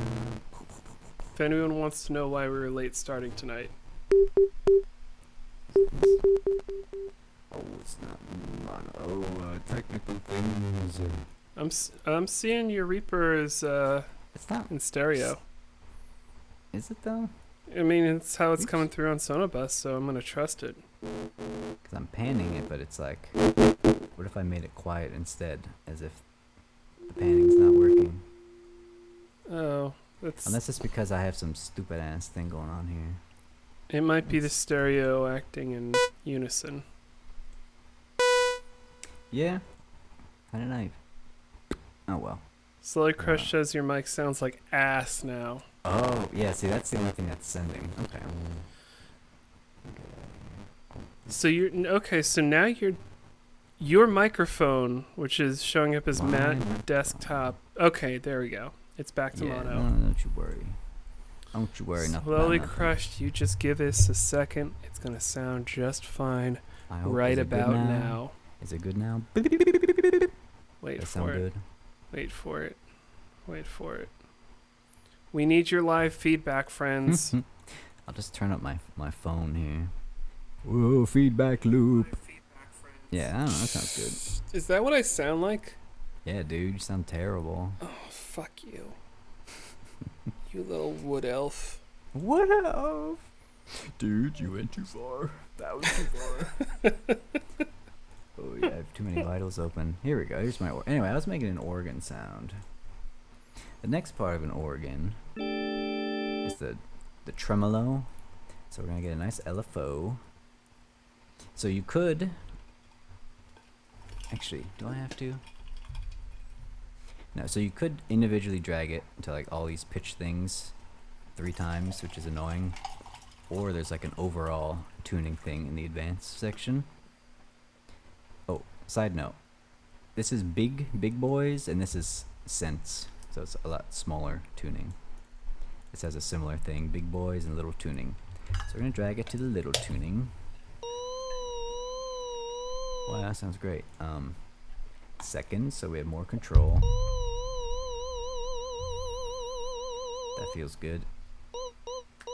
Speaker 2: If anyone wants to know why we were late starting tonight,
Speaker 3: oh, it's not mono. Oh, technical things.
Speaker 2: I'm seeing your Reaper is
Speaker 3: It's not.
Speaker 2: in stereo.
Speaker 3: Is it though?
Speaker 2: I mean, it's how it's
Speaker 3: Oops.
Speaker 2: coming through on Sonobus, so I'm gonna trust it.
Speaker 3: Because I'm panning it, but it's like, what if I made it quiet instead, as if the panning's not working?
Speaker 2: Oh, that's.
Speaker 3: Unless it's because I have some stupid ass thing going on here.
Speaker 2: It might be the stereo acting in unison.
Speaker 3: Yeah. How did I? Oh well.
Speaker 2: Slowly Crush says your mic sounds like ass now.
Speaker 3: Oh, yeah, see, that's the only thing that's sending. Okay.
Speaker 2: So okay. So now your microphone, which is showing up as Matt desktop. Okay, there we go. It's back to
Speaker 3: Yeah,
Speaker 2: mono.
Speaker 3: no, don't you worry. Don't you worry, nothing about
Speaker 2: Slowly
Speaker 3: nothing.
Speaker 2: crushed. You just give this a second. It's gonna sound just fine
Speaker 3: I hope.
Speaker 2: right
Speaker 3: Is it good
Speaker 2: about now.
Speaker 3: Is it good now?
Speaker 2: Wait
Speaker 3: That
Speaker 2: for
Speaker 3: sound
Speaker 2: it.
Speaker 3: good?
Speaker 2: Wait for it. Wait for it. We need your live feedback, friends.
Speaker 3: I'll just turn up my phone here. Whoa, feedback loop. Yeah, I don't know, that sounds
Speaker 2: Is that what I sound like?
Speaker 3: good. Yeah, dude, you sound terrible.
Speaker 2: Oh, fuck you. You little wood elf.
Speaker 3: What up? Dude, you went too far. That was too far. Oh, yeah, I have too many vitals open. Here we go. Here's my anyway, I was making an organ sound. The next part of an organ is the tremolo. So we're gonna get a nice LFO. So you could actually, do I have to? No, so you could individually drag it into like all these pitch things 3 times, which is annoying. Or there's like an overall tuning thing in the advanced section. Oh, side note. This is big boys and this is cents. So it's a lot smaller tuning. This has a similar thing, big boys and little tuning. So we're gonna drag it to the little tuning. Wow, that sounds great. Seconds, so we have more control. That feels good.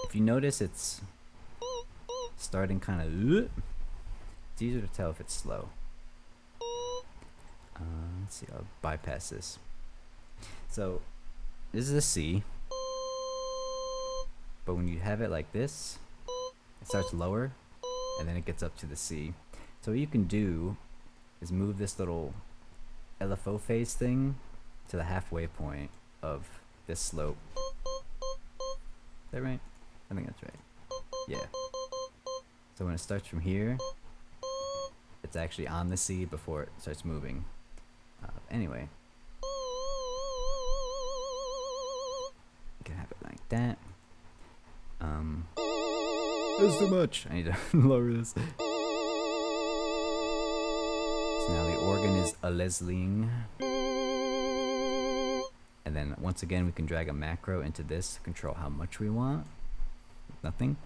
Speaker 3: If you notice, it's starting kind of. It's easier to tell if it's slow. Let's see. I'll bypass this. So this is a C, but when you have it like this, it starts lower, and then it gets up to the C. So what you can do is move this little LFO phase thing to the halfway point of this slope. Is that right? I think that's right. Yeah. So when it starts from here, it's actually on the C before it starts moving. Anyway. You can have it like that. That's too much. I need to lower this. So now the organ is a Leslie. And then once again we can drag a macro into this to control how much we want. Nothing.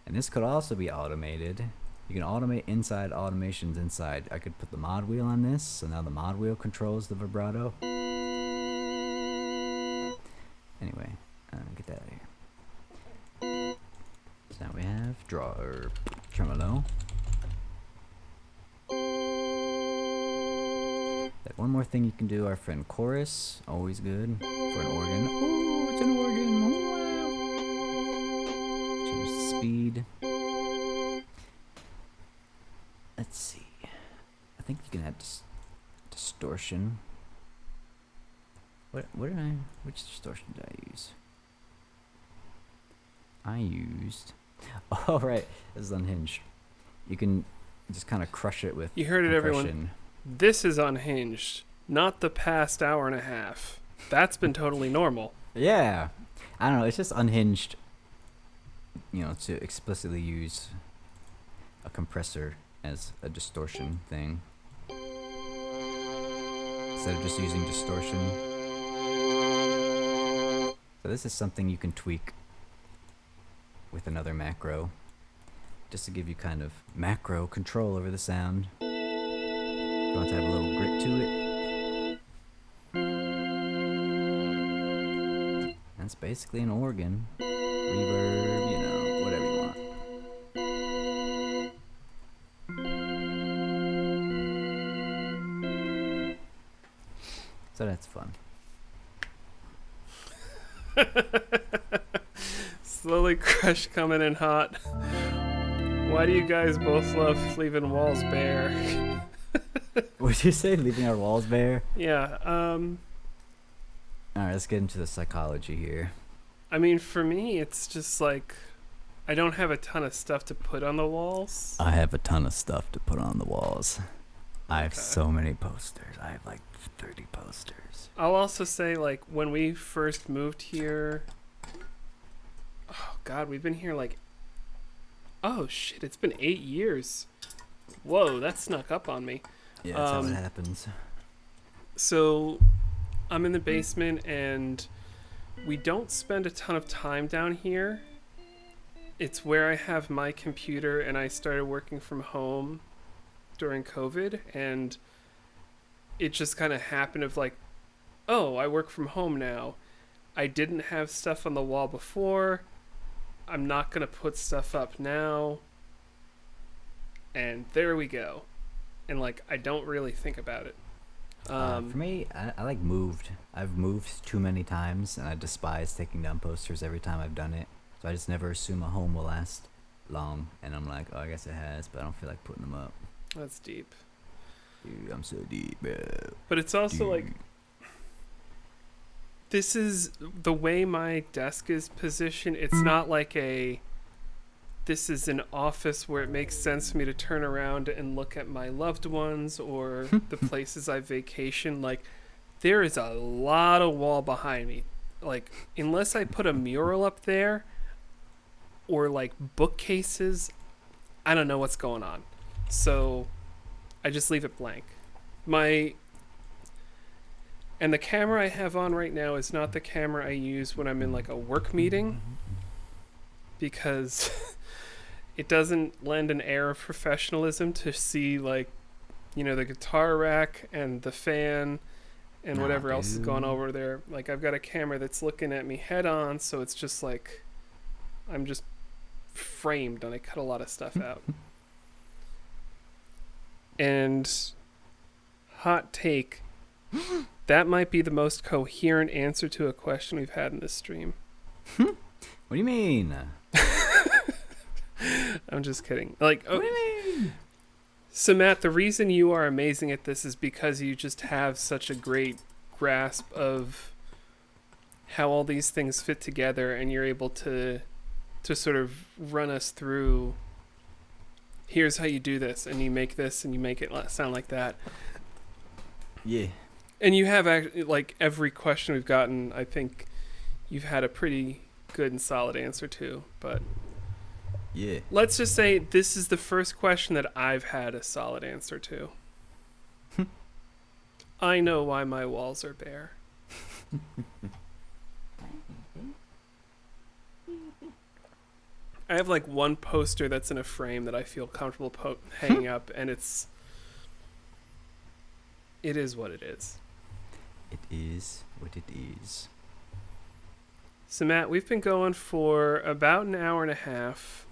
Speaker 3: And this could also be automated. You can automate inside automations inside. I could put the mod wheel on this, so now the mod wheel controls the vibrato. Anyway, get that out of here. So now we have tremolo. That one more thing you can do, our friend chorus, always good for an organ. Oh, it's an organ. Oh, wow. Change the speed. Let's see. I think you can add distortion. Which distortion did I use? I used, oh right, this is unhinged. You can just kind of crush it with
Speaker 2: You heard it, everyone.
Speaker 3: compression.
Speaker 2: This is unhinged, not the past hour and a half. That's been totally normal.
Speaker 3: Yeah, I don't know, it's just unhinged, to explicitly use a compressor as a distortion thing. Instead of just using distortion. So this is something you can tweak with another macro, just to give you kind of macro control over the sound. If you want to have a little grit to it. That's basically an organ. Reverb, whatever you want. So that's fun.
Speaker 2: Slowly Crush coming in hot. Why do you guys both love leaving walls bare?
Speaker 3: What'd you say? Leaving our walls bare?
Speaker 2: Yeah,
Speaker 3: Alright, let's get into the psychology here.
Speaker 2: I mean, for me, it's just like, I don't have a ton of stuff to put on the walls.
Speaker 3: I have a ton of stuff to put on the walls. I have
Speaker 2: Okay.
Speaker 3: so many posters. I have like 30 posters.
Speaker 2: I'll also say, like, when we first moved here, oh god, we've been here like, oh shit, it's been 8 years. Whoa, that snuck up on me.
Speaker 3: Yeah, that's how it happens.
Speaker 2: So I'm in the basement and we don't spend a ton of time down here. It's where I have my computer, and I started working from home during COVID, and it just kind of happened of like, oh, I work from home now. I didn't have stuff on the wall before. I'm not going to put stuff up now. And there we go. And like, I don't really think about it.
Speaker 3: For me, I like moved. I've moved too many times, and I despise taking down posters every time I've done it. So I just never assume a home will last long, and I'm like, oh, I guess it has, but I don't feel like putting them up.
Speaker 2: That's deep.
Speaker 3: Dude, I'm so deep, bro.
Speaker 2: But it's also
Speaker 3: Dude.
Speaker 2: like, this is the way my desk is positioned. It's not like this is an office where it makes sense for me to turn around and look at my loved ones or the places I vacation. Like, there is a lot of wall behind me. Like, unless I put a mural up there or like bookcases, I don't know what's going on. So I just leave it blank. And the camera I have on right now is not the camera I use when I'm in like a work meeting, because it doesn't lend an air of professionalism to see, like, you know, the guitar rack and the fan and whatever else is going over there. Like, I've got a camera that's looking at me head on, so it's just like I'm just framed, and I cut a lot of stuff out. And hot take, that might be the most coherent answer to a question we've had in this stream.
Speaker 3: What do you mean?
Speaker 2: I'm just kidding. Like, oh,
Speaker 3: What do you mean?
Speaker 2: so Matt, the reason you are amazing at this is because you just have such a great grasp of how all these things fit together, and you're able to sort of run us through, here's how you do this, and you make this, and you make it sound like that.
Speaker 3: Yeah.
Speaker 2: And you have, like, every question we've gotten, I think you've had a pretty good and solid answer to. But
Speaker 3: Yeah.
Speaker 2: let's just say this is the first question that I've had a solid answer to. I know why my walls are bare. I have like one poster that's in a frame that I feel comfortable hanging up, and it is what it is.
Speaker 3: It is what it is.
Speaker 2: So Matt, we've been going for about an hour and a half.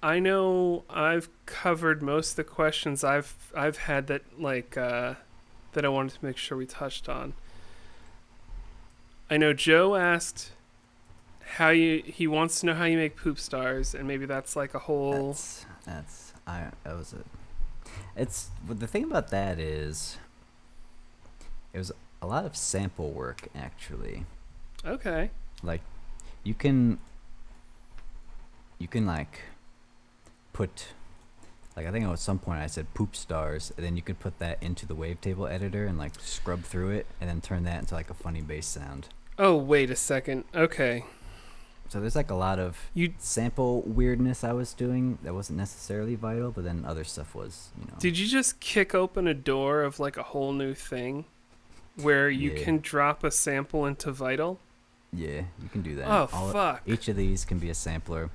Speaker 2: I know I've covered most of the questions I've had that that I wanted to make sure we touched on. I know Joe asked he wants to know how you make poop stars, and maybe that's like a whole.
Speaker 3: But the thing about that is, it was a lot of sample work, actually.
Speaker 2: Okay.
Speaker 3: Like, you can like put, like, I think at some point I said poop stars, and then you could put that into the wavetable editor and like scrub through it, and then turn that into like a funny bass sound.
Speaker 2: Oh, wait a second. Okay.
Speaker 3: So there's like a lot of sample weirdness I was doing that wasn't necessarily Vital, but then other stuff was, you know.
Speaker 2: Did you just kick open a door of like a whole new thing where you can drop a sample into Vital?
Speaker 3: Yeah, you can do that.
Speaker 2: Oh, fuck.
Speaker 3: Each of these can be a sampler.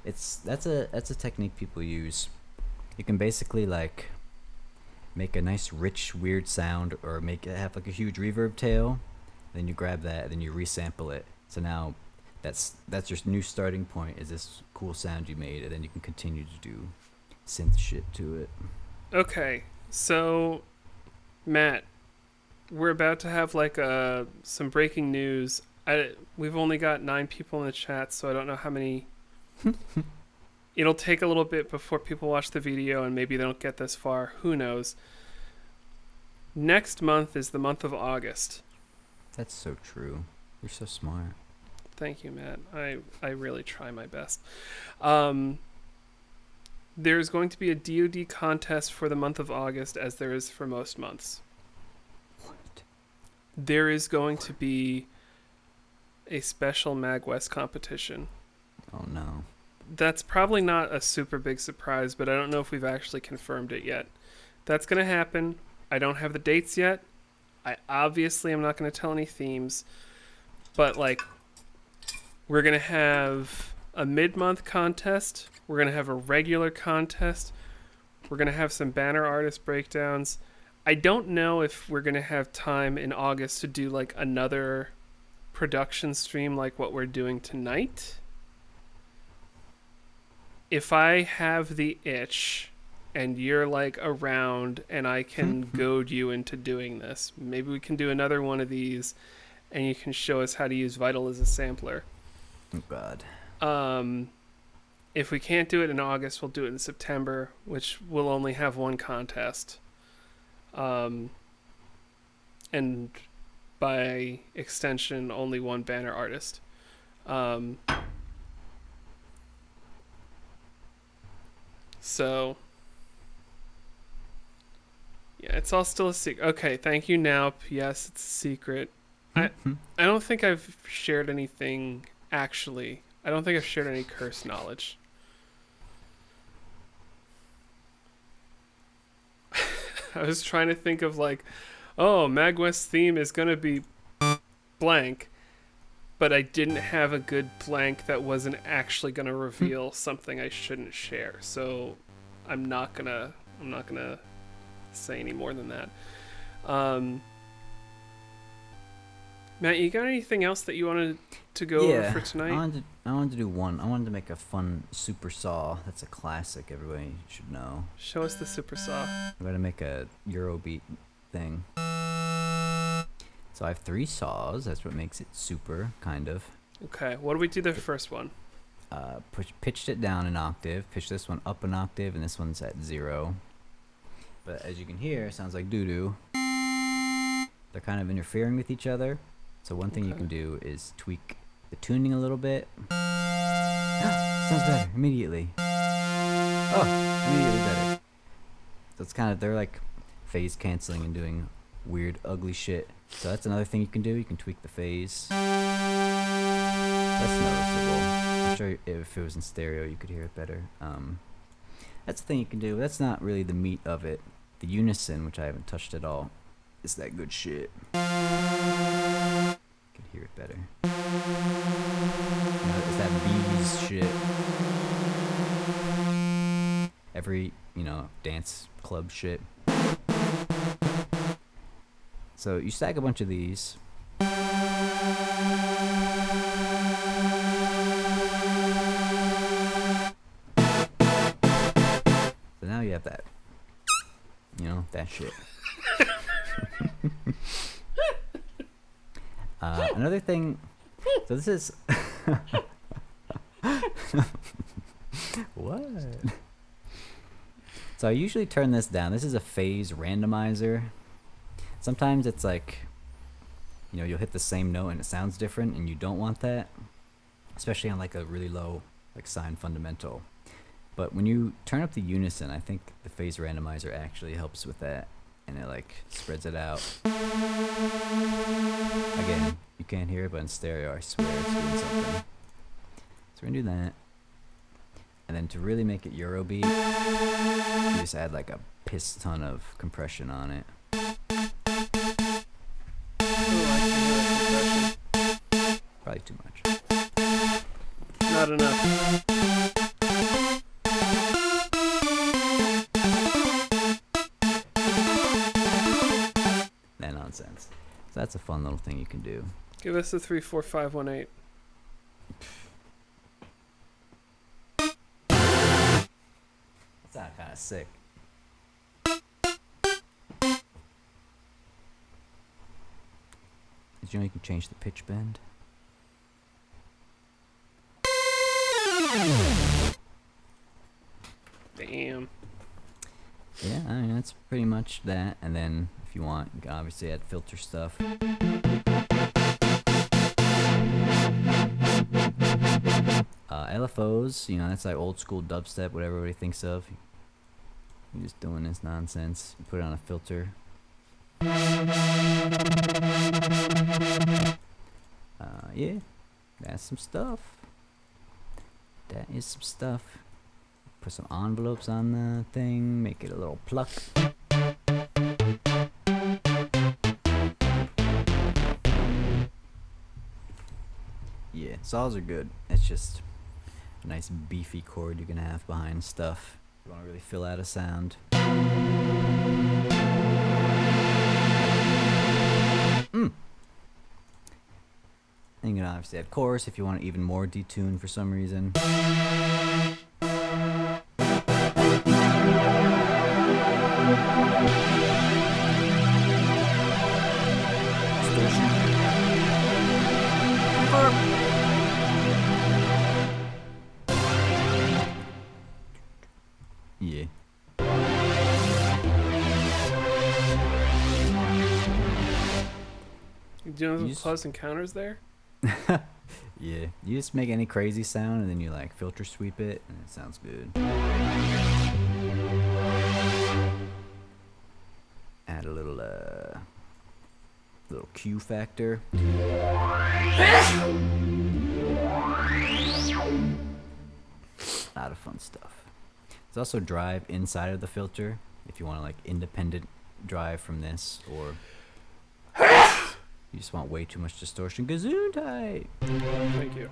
Speaker 3: That's a technique people use. You can basically like make a nice rich weird sound, or make it have like a huge reverb tail. Then you grab that, and then you resample it. So now that's your new starting point, is this cool sound you made, and then you can continue to do synth shit to it.
Speaker 2: Okay, so Matt, we're about to have like some breaking news. We've only got 9 people in the chat, so I don't know how many. It'll take a little bit before people watch the video, and maybe they don't get this far. Who knows? Next month is the month of August.
Speaker 3: That's so true. You're so smart.
Speaker 2: Thank you, Matt. I really try my best. There's going to be a DoD contest for the month of August, as there is for most months.
Speaker 3: What?
Speaker 2: There is going to be a special MagWest competition.
Speaker 3: Oh no.
Speaker 2: That's probably not a super big surprise, but I don't know if we've actually confirmed it yet. That's going to happen. I don't have the dates yet. I obviously am not going to tell any themes, but like, we're going to have a mid-month contest. We're going to have a regular contest. We're going to have some banner artist breakdowns. I don't know if we're going to have time in August to do like another production stream like what we're doing tonight. If I have the itch and you're like around and I can goad you into doing this, maybe we can do another one of these and you can show us how to use Vital as a sampler.
Speaker 3: Oh God.
Speaker 2: If we can't do it in August, we'll do it in September, which will only have one contest. And by extension, only one banner artist. So, yeah, it's all still a secret. Okay, thank you, Naup. Yes, it's a secret. I don't think I've shared anything, actually. I don't think I've shared any curse knowledge. I was trying to think of like, oh, MagWest's theme is going to be blank, but I didn't have a good blank that wasn't actually going to reveal something I shouldn't share. So I'm not going to say any more than that. Matt, you got anything else that you wanted to go over for tonight?
Speaker 3: I wanted to do one. I wanted to make a fun super saw. That's a classic. Everybody should know.
Speaker 2: Show us the super saw.
Speaker 3: I'm gonna make a Eurobeat thing. So I have 3 saws. That's what makes it super, kind of.
Speaker 2: Okay, what do we do the first one?
Speaker 3: Pitched it down an octave. Pitched this one up an octave, and this one's at 0. But as you can hear, it sounds like doo-doo. They're kind of interfering with each other. So one thing you can do is tweak the tuning a little bit. Sounds better immediately. Oh, immediately better. So it's kind of, they're like phase canceling and doing weird, ugly shit. So that's another thing you can do. You can tweak the phase. That's noticeable. I'm sure if it was in stereo, you could hear it better. That's the thing you can do. That's not really the meat of it. The unison, which I haven't touched at all, is that good shit. You can hear it better. It's that bees shit. Every, dance club shit. So you stack a bunch of these. So now you have that. That shit. Another thing. So this is. What? So I usually turn this down. This is a phase randomizer. Sometimes it's like, you'll hit the same note and it sounds different, and you don't want that, especially on like a really low like sine fundamental. But when you turn up the unison, I think the phase randomizer actually helps with that, and it like spreads it out. Again, you can't hear it, but in stereo, I swear it's doing something. So we're gonna do that. And then to really make it Eurobeat, you just add like a piss ton of compression on it. Probably too much.
Speaker 2: Not enough.
Speaker 3: That nonsense. So that's a fun little thing you can do.
Speaker 2: Give us the 3, 4, 5, 1, 8.
Speaker 3: That sounds kind of sick. Did you know you can change the pitch bend?
Speaker 2: Damn.
Speaker 3: Yeah, I mean, that's pretty much that. And then if you want, you can obviously add filter stuff. LFOs, you know, that's like old school dubstep, what everybody thinks of. You're just doing this nonsense. You put it on a filter. Yeah, that's some stuff. That is some stuff. Put some envelopes on the thing, make it a little pluck. Yeah, saws are good. It's just a nice beefy chord you can have behind stuff. You want to really fill out a sound. And you can obviously add chorus if you want it even more detuned for some reason. Yeah.
Speaker 2: You doing some close encounters there?
Speaker 3: Yeah. You just make any crazy sound and then you like filter sweep it and it sounds good. Add a little Q factor. A lot of fun stuff. There's also drive inside of the filter if you want to like independent drive from this, or you just want way too much distortion. Gesundheit!
Speaker 2: Thank you.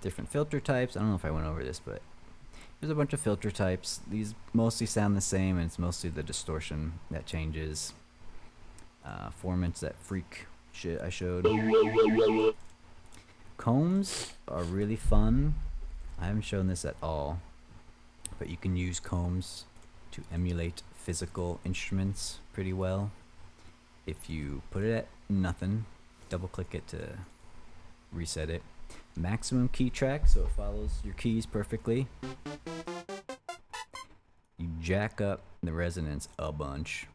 Speaker 3: Different filter types. I don't know if I went over this, but there's a bunch of filter types. These mostly sound the same, and it's mostly the distortion that changes. Formants, that freak shit I showed. Combs are really fun. I haven't shown this at all, but you can use combs to emulate physical instruments pretty well. If you put it at nothing, double click it to reset it. Maximum key track, so it follows your keys perfectly. You jack up the resonance a bunch.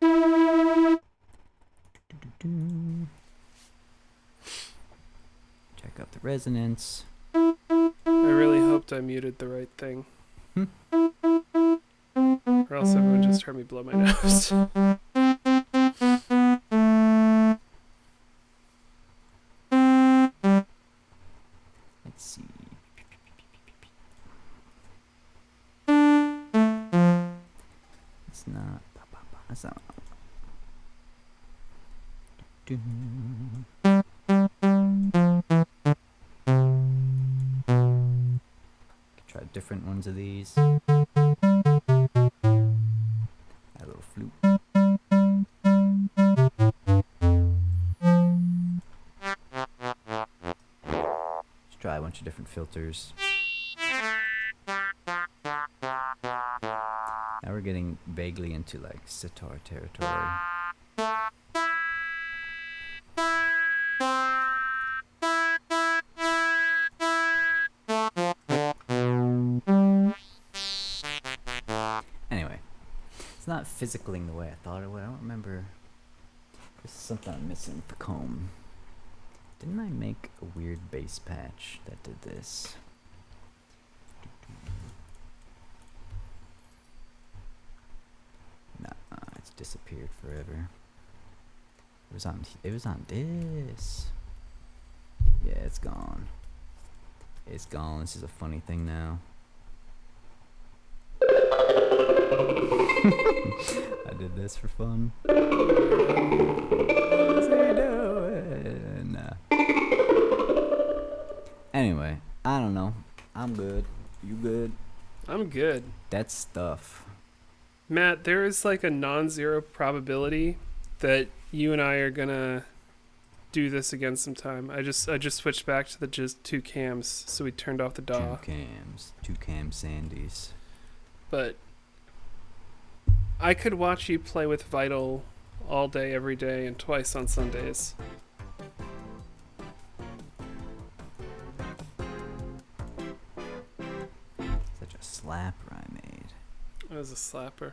Speaker 3: Jack up the resonance.
Speaker 2: I really hoped I muted the right thing. Or else everyone just heard me blow my nose.
Speaker 3: Let's see. It's not. That's not. Try different ones of these. Add a little flute. Just try a bunch of different filters. Now we're getting vaguely into like sitar territory. Anyway, it's not physicaling the way I thought it would. I don't remember. This is something I'm missing with the comb. Didn't I make a weird bass patch that did this? Nah, it's disappeared forever. It was on this. Yeah, it's gone. It's gone. This is a funny thing now. I did this for fun. What's he doing? Anyway, I don't know. I'm good. You good?
Speaker 2: I'm good.
Speaker 3: That's stuff.
Speaker 2: Matt, there is like a non-zero probability that you and I are gonna do this again sometime. I just switched back to the just two cams, so we turned off the DAW.
Speaker 3: Two cam Sandys.
Speaker 2: But I could watch you play with Vital all day, every day, and twice on Sundays.
Speaker 3: Such a slapper I made.
Speaker 2: It was a slapper.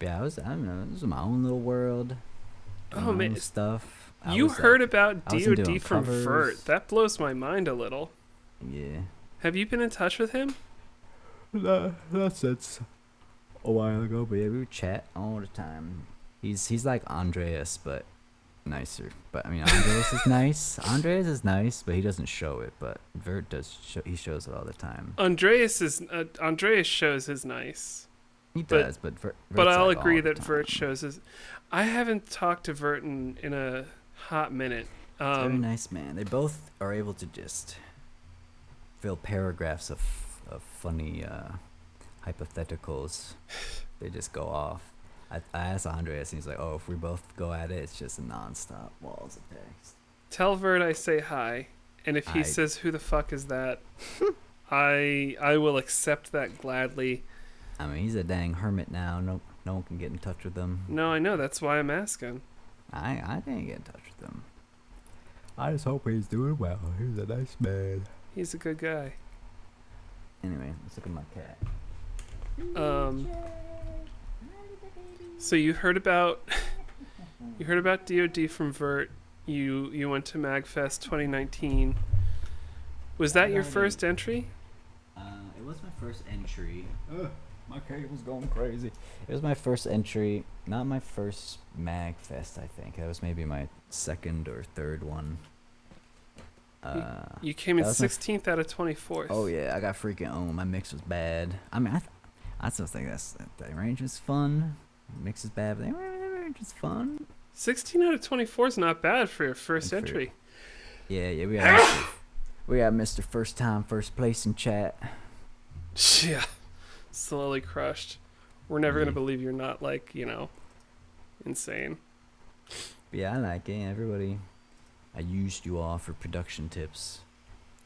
Speaker 3: Yeah, I don't know, it was my own little world.
Speaker 2: Oh
Speaker 3: My own
Speaker 2: man,
Speaker 3: stuff.
Speaker 2: you heard about
Speaker 3: I wasn't
Speaker 2: DoD
Speaker 3: doing
Speaker 2: from
Speaker 3: covers.
Speaker 2: Vert. That blows my mind a little.
Speaker 3: Yeah.
Speaker 2: Have you been in touch with him?
Speaker 3: That's a while ago, but yeah, we would chat all the time. He's like Andreas, but nicer. But I mean, Andreas is nice. Andreas is nice, but he doesn't show it. But Vert does. He shows it all the time.
Speaker 2: Andreas shows his nice.
Speaker 3: He
Speaker 2: but-
Speaker 3: does, but
Speaker 2: But
Speaker 3: Vert's
Speaker 2: I'll
Speaker 3: like
Speaker 2: agree
Speaker 3: all the
Speaker 2: that Vert
Speaker 3: time.
Speaker 2: shows his. I haven't talked to Vert in a hot minute.
Speaker 3: He's a very nice man. They both are able to just fill paragraphs of funny hypotheticals. They just go off. I asked Andreas, and he's like, "Oh, if we both go at it, it's just a nonstop walls of text."
Speaker 2: Tell Vert I say hi, and if he
Speaker 3: I-
Speaker 2: says who the fuck is that, I will accept that gladly.
Speaker 3: I mean, he's a dang hermit now. No one can get in touch with him.
Speaker 2: No, I know, that's why I'm asking.
Speaker 3: I didn't get in touch with him. I just hope he's doing well. He's a nice man.
Speaker 2: He's a good guy.
Speaker 3: Anyway, let's look at my cat.
Speaker 2: So you heard about DoD from Vert. You went to MagFest 2019. Was that your first entry?
Speaker 3: It was my first entry. My cable's going crazy. It was my first entry, not my first MagFest, I think. That was maybe my second or third one.
Speaker 2: You came in
Speaker 3: that was my
Speaker 2: 16th out of 24th.
Speaker 3: Oh yeah, I got freaking owned. My mix was bad. I mean, I still think the range is fun. The mix is bad, but the range is fun.
Speaker 2: 16 out of 24 is not bad for your first
Speaker 3: And
Speaker 2: entry.
Speaker 3: Yeah, we got Mr. First Time, First Place in chat.
Speaker 2: Yeah. Slowly crushed. We're never going to
Speaker 3: Yeah.
Speaker 2: believe you're not, like, insane.
Speaker 3: But yeah, I like it. Everybody, I used you all for production tips.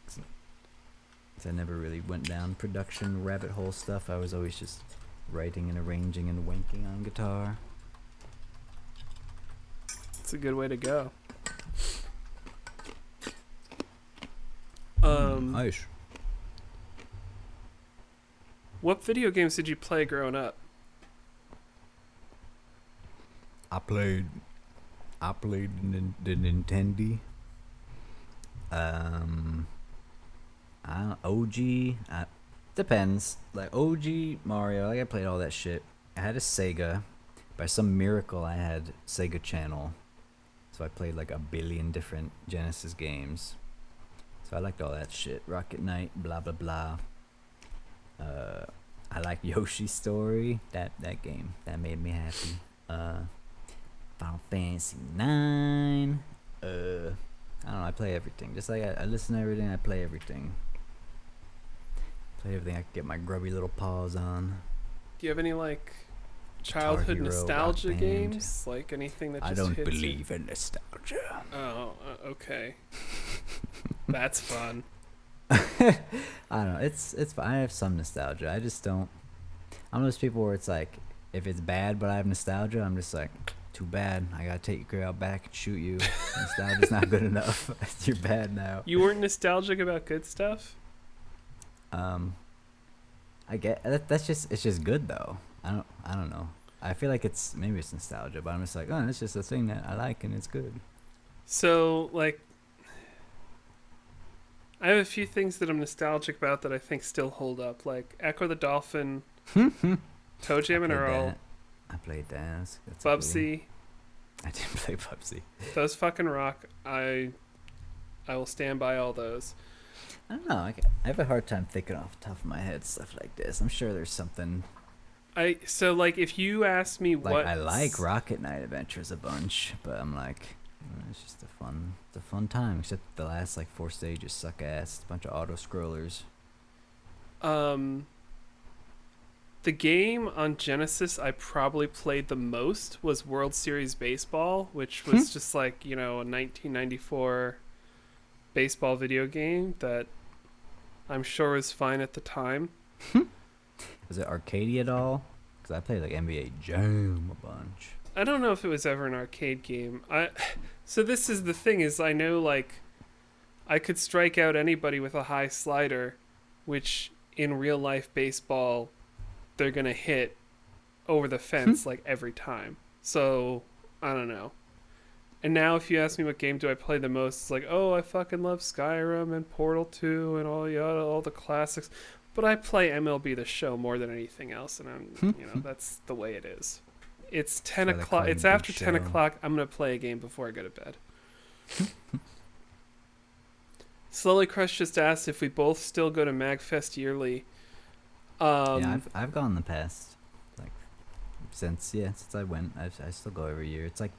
Speaker 3: 'Cause I never really went down production rabbit hole stuff. I was always just writing and arranging and wanking on guitar.
Speaker 2: It's a good way to go.
Speaker 3: Nice.
Speaker 2: What video games did you play growing up?
Speaker 3: I played the Nintendo. I don't OG. Depends. Like OG Mario, like I played all that shit. I had a Sega. By some miracle, I had Sega Channel, so I played like a billion different Genesis games. So I liked all that shit. Rocket Knight, blah blah blah. I like Yoshi's Story. That game that made me happy. Final Fantasy 9. I don't know. I play everything. Just like I listen to everything. I play everything. Play everything I can get my grubby little paws on.
Speaker 2: Do you have any, childhood
Speaker 3: Hero,
Speaker 2: nostalgia
Speaker 3: Rock Band.
Speaker 2: games? Like anything that just
Speaker 3: I don't
Speaker 2: hits you?
Speaker 3: believe in nostalgia.
Speaker 2: Oh, okay. That's fun.
Speaker 3: I don't know. It's fine. I have some nostalgia. I just don't. I'm those people where it's like, if it's bad but I have nostalgia, I'm just like, too bad. I gotta take your girl out back and shoot you. Nostalgia's not good enough. You're bad now.
Speaker 2: You weren't nostalgic about good stuff?
Speaker 3: I get it's just good though. I don't know. I feel like maybe it's nostalgia, but I'm just like, oh, it's just a thing that I like and it's good.
Speaker 2: So, I have a few things that I'm nostalgic about that I think still hold up, like Echo the Dolphin, Toe Jam and Earl,
Speaker 3: I played that. That's a good one.
Speaker 2: Bubsy.
Speaker 3: I didn't play Bubsy.
Speaker 2: Those fucking rock. I will stand by all those.
Speaker 3: I don't know. I have a hard time thinking off the top of my head stuff like this. I'm sure there's something.
Speaker 2: If you ask me
Speaker 3: Like
Speaker 2: what
Speaker 3: I like Rocket Knight Adventures a bunch, but I'm like, it's just a fun time. Except the last 4 stages suck ass. It's a bunch of auto scrollers.
Speaker 2: The game on Genesis I probably played the most was World Series Baseball, which was just a 1994 baseball video game that I'm sure was fine at the time.
Speaker 3: Was it arcadey at all? Because I played NBA Jam a bunch.
Speaker 2: I don't know if it was ever an arcade game. So this is the thing is I know I could strike out anybody with a high slider, which in real life baseball they're gonna hit over the fence like every time. So I don't know. And now if you ask me what game do I play the most, it's like, oh, I fucking love Skyrim and Portal 2 and all the classics. But I play MLB The Show more than anything else, and that's the way it is. It's 10
Speaker 3: That's why they
Speaker 2: o'clock.
Speaker 3: call you
Speaker 2: It's
Speaker 3: Big
Speaker 2: after 10
Speaker 3: Show.
Speaker 2: o'clock. I'm gonna play a game before I go to bed. Slowly Crush just asked if we both still go to MagFest yearly.
Speaker 3: Yeah, I've gone in the past, like since I went. I still go every year. It's like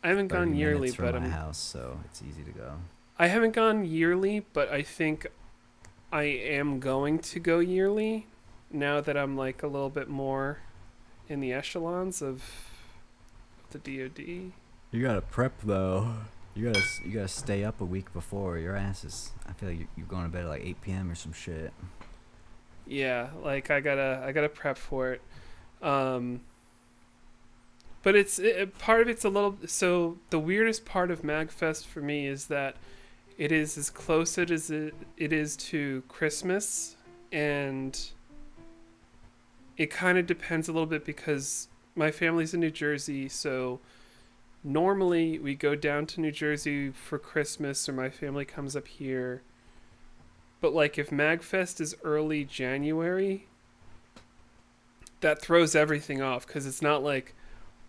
Speaker 2: I haven't
Speaker 3: 30
Speaker 2: gone yearly,
Speaker 3: minutes from
Speaker 2: but
Speaker 3: my house, so it's easy to go.
Speaker 2: I haven't gone yearly, but I think I am going to go yearly now that I'm like a little bit more in the echelons of the DoD.
Speaker 3: You gotta prep though. You gotta stay up a week before. Your ass is. I feel like you're going to bed at like 8 p.m. or some shit.
Speaker 2: Yeah, like I gotta prep for it. But part of it's a little. So the weirdest part of MagFest for me is that it is as close as it is to Christmas, and it kind of depends a little bit because my family's in New Jersey, so normally we go down to New Jersey for Christmas, or my family comes up here. But like if MagFest is early January, that throws everything off because it's not like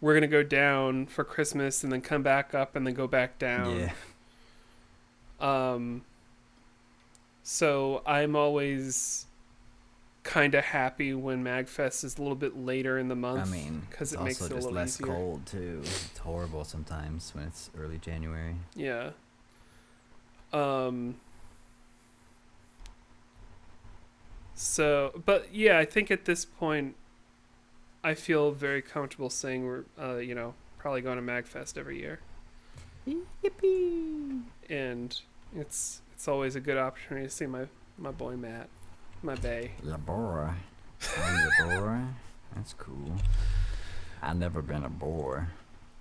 Speaker 2: we're gonna go down for Christmas and then come back up and then go back down.
Speaker 3: Yeah.
Speaker 2: So I'm always kind of happy when MagFest is a little bit later in the month.
Speaker 3: I mean,
Speaker 2: because
Speaker 3: it's
Speaker 2: it makes
Speaker 3: also
Speaker 2: it a
Speaker 3: just
Speaker 2: little
Speaker 3: less
Speaker 2: easier.
Speaker 3: cold too. It's horrible sometimes when it's early January.
Speaker 2: Yeah. So, but yeah, I think at this point, I feel very comfortable saying we're, probably going to MagFest every year,
Speaker 3: Yippee!
Speaker 2: and it's always a good opportunity to see my boy Matt, my bae.
Speaker 3: La boy. I'm the boy. That's cool. I've never been a boy.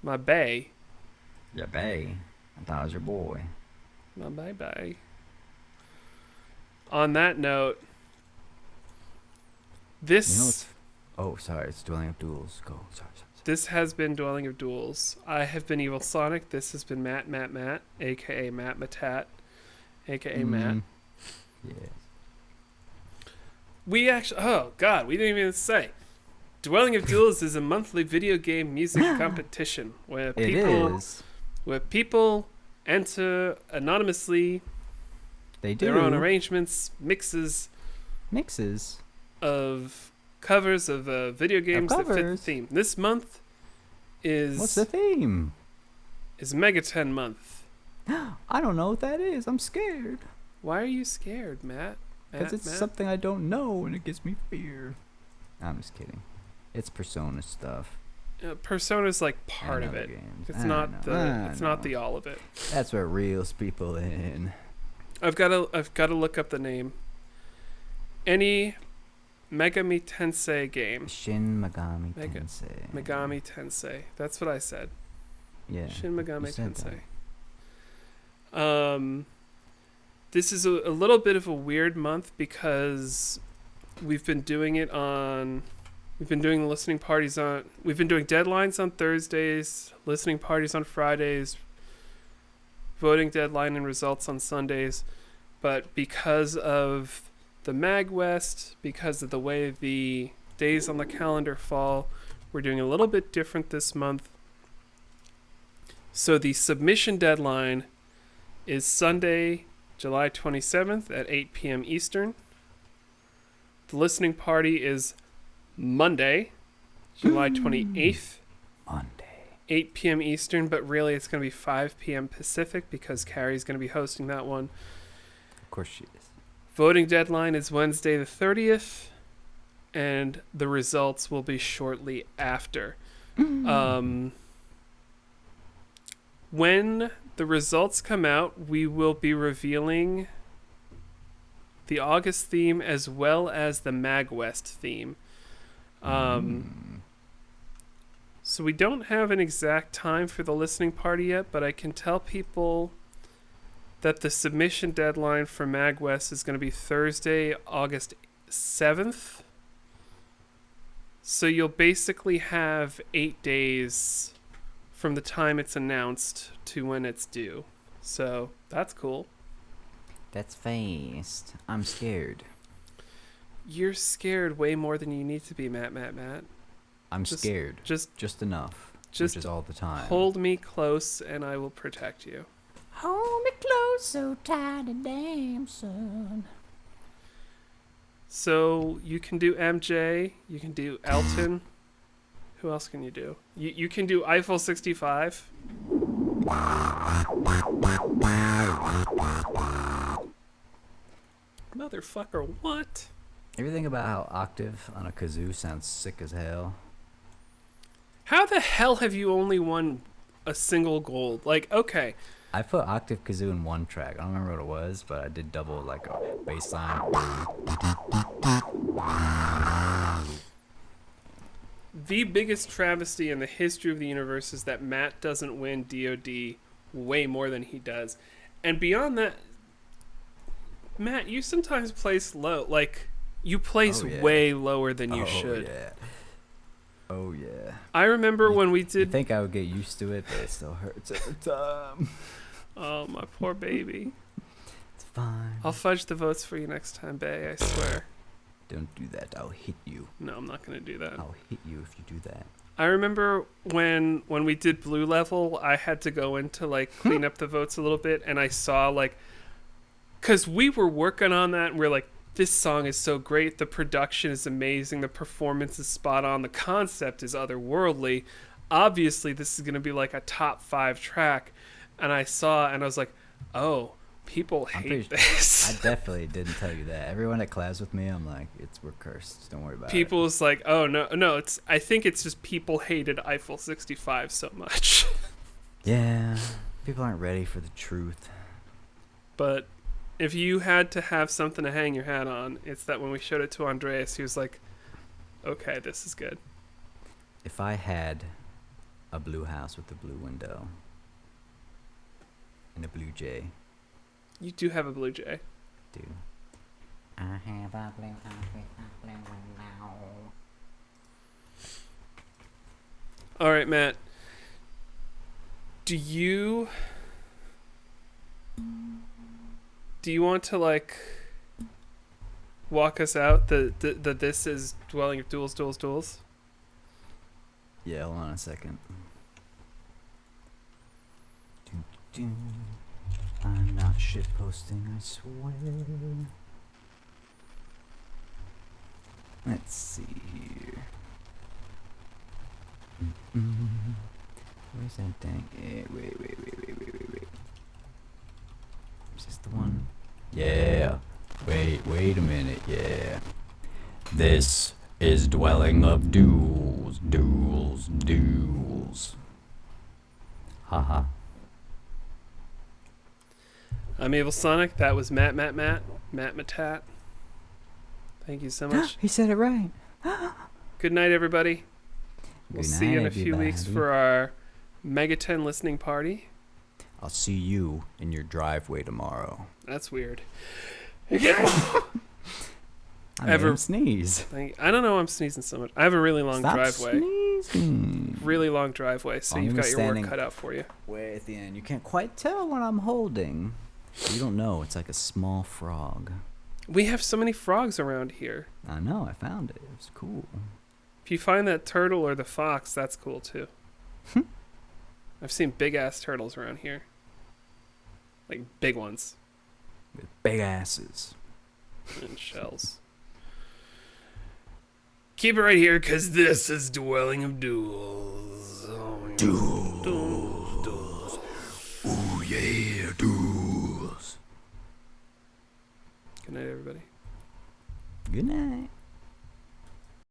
Speaker 2: My bae.
Speaker 3: Yeah, bae. I thought I was your boy.
Speaker 2: My bae. On that note, this.
Speaker 3: You know what's... Oh, sorry. It's Dwelling of Duels. Go. Sorry.
Speaker 2: This has been Dwelling of Duels. I have been Evil Sonic. This has been Mattmatatt, a.k.a. Mattmatatt, a.k.a. Matt.
Speaker 3: Yeah.
Speaker 2: We actually... Oh, God. We didn't even say. Dwelling of Duels is a monthly video game music competition where people enter anonymously
Speaker 3: They do.
Speaker 2: their own arrangements, mixes of covers of video games that fit the theme. This month is...
Speaker 3: What's the theme?
Speaker 2: Is Megaten month.
Speaker 3: I don't know what that is. I'm scared.
Speaker 2: Why are you scared, Matt?
Speaker 3: Because it's something I don't know and it gives me fear. I'm just kidding. It's Persona stuff.
Speaker 2: Persona's like part of it.
Speaker 3: Games.
Speaker 2: It's not the all of it.
Speaker 3: That's what reels people in.
Speaker 2: I've got to look up the name. Any Megami Tensei game.
Speaker 3: Shin Megami Tensei.
Speaker 2: Megami Tensei. That's what I said.
Speaker 3: Yeah.
Speaker 2: Shin Megami
Speaker 3: you said
Speaker 2: Tensei.
Speaker 3: that.
Speaker 2: This is a little bit of a weird month because we've been doing listening parties on... We've been doing deadlines on Thursdays, listening parties on Fridays, voting deadline and results on Sundays. But because of the MagWest, because of the way the days on the calendar fall, we're doing a little bit different this month. So the submission deadline is Sunday, July 27th at 8 p.m. Eastern. The listening party is Monday, July 28th.
Speaker 3: Monday.
Speaker 2: 8 p.m. Eastern, but really it's going to be 5 p.m. Pacific because Carrie's going to be hosting that one.
Speaker 3: Of course she is.
Speaker 2: Voting deadline is Wednesday the 30th, and the results will be shortly after. When the results come out, we will be revealing the August theme as well as the MagWest theme. So we don't have an exact time for the listening party yet, but I can tell people that the submission deadline for MagWest is going to be Thursday, August 7th. So you'll basically have 8 days from the time it's announced to when it's due. So that's cool.
Speaker 3: That's fast. I'm scared.
Speaker 2: You're scared way more than you need to be, Matt.
Speaker 3: I'm
Speaker 2: Just-
Speaker 3: scared.
Speaker 2: Just
Speaker 3: Just enough.
Speaker 2: just
Speaker 3: which is all the time.
Speaker 2: hold me close and I will protect you.
Speaker 1: Hold me close, so tight and damn, son.
Speaker 2: So you can do MJ, you can do Elton. Who else can you do? You can do Eiffel 65. Motherfucker, what?
Speaker 3: Everything about how octave on a kazoo sounds sick as hell.
Speaker 2: How the hell have you only won a single gold? Like, okay,
Speaker 3: I put octave kazoo in one track. I don't remember what it was, but I did double like a bass line.
Speaker 2: the biggest travesty in the history of the universe is that Matt doesn't win DoD way more than he does. And beyond that, Matt, you sometimes place low. Like, you place
Speaker 3: Oh, yeah.
Speaker 2: way lower than you should.
Speaker 3: Yeah. Oh yeah.
Speaker 2: I remember when we
Speaker 3: You
Speaker 2: did...
Speaker 3: think I would get used to it, but it still hurts every time.
Speaker 2: Oh, my poor baby.
Speaker 3: It's fine.
Speaker 2: I'll fudge the votes for you next time, Bay, I swear.
Speaker 3: Don't do that. I'll hit you.
Speaker 2: No, I'm not going to do that.
Speaker 3: I'll hit you if you do that.
Speaker 2: I remember when we did blue level, I had to go in to like clean up the votes a little bit, and I saw like, because we were working on that, and we're like, this song is so great, the production is amazing, the performance is spot on, the concept is otherworldly. Obviously, this is going to be like a top 5 track, and I saw, and I was like, oh, people hate this.
Speaker 3: I definitely didn't tell you that. Everyone that collabs with me, I'm like, we're cursed. Don't worry about it.
Speaker 2: People's like, oh no, it's. I think it's just people hated Eiffel 65 so much.
Speaker 3: Yeah, people aren't ready for the truth.
Speaker 2: But if you had to have something to hang your hat on, it's that when we showed it to Andreas, he was like, okay, this is good.
Speaker 3: If I had a blue house with a blue window and a blue jay,
Speaker 2: You do have a Blue Jay.
Speaker 3: dude.
Speaker 1: I have a blue house with a blue window.
Speaker 2: All right, Matt. Do you want to like walk us out? The this is Dwelling of Duels.
Speaker 3: Yeah, hold on a second. Doo-doo. I'm not shitposting, I swear. Let's see here. Where's that dang? Wait. Is this the one? Yeah. Wait a minute. Yeah. This is Dwelling of Duels. Haha.
Speaker 2: I'm Evil Sonic. That was Mattmatatt. Thank you so much.
Speaker 3: He said it right.
Speaker 2: Good night, everybody. We'll
Speaker 3: Good
Speaker 2: see you in a
Speaker 3: night,
Speaker 2: few weeks
Speaker 3: everybody.
Speaker 2: for our Megaton listening party.
Speaker 3: I'll see you in your driveway tomorrow.
Speaker 2: That's weird.
Speaker 3: I
Speaker 2: Ever-
Speaker 3: made him sneeze.
Speaker 2: I don't know why I'm sneezing so much. I have a really long
Speaker 3: Stop
Speaker 2: driveway.
Speaker 3: sneezing.
Speaker 2: Really long driveway, so
Speaker 3: I'm
Speaker 2: you've got your
Speaker 3: standing-
Speaker 2: work cut out for you.
Speaker 3: Way at the end. You can't quite tell what I'm holding. You don't know. It's like a small frog.
Speaker 2: We have so many frogs around here.
Speaker 3: I know. I found it. It was cool.
Speaker 2: If you find that turtle or the fox, that's cool too. I've seen big ass turtles around here. Like big ones.
Speaker 3: With big asses.
Speaker 2: And shells. Keep it right here, because this is Dwelling of Duels. Oh, Duels.
Speaker 3: Ooh yeah, duels.
Speaker 2: Good night, everybody.
Speaker 3: Good night.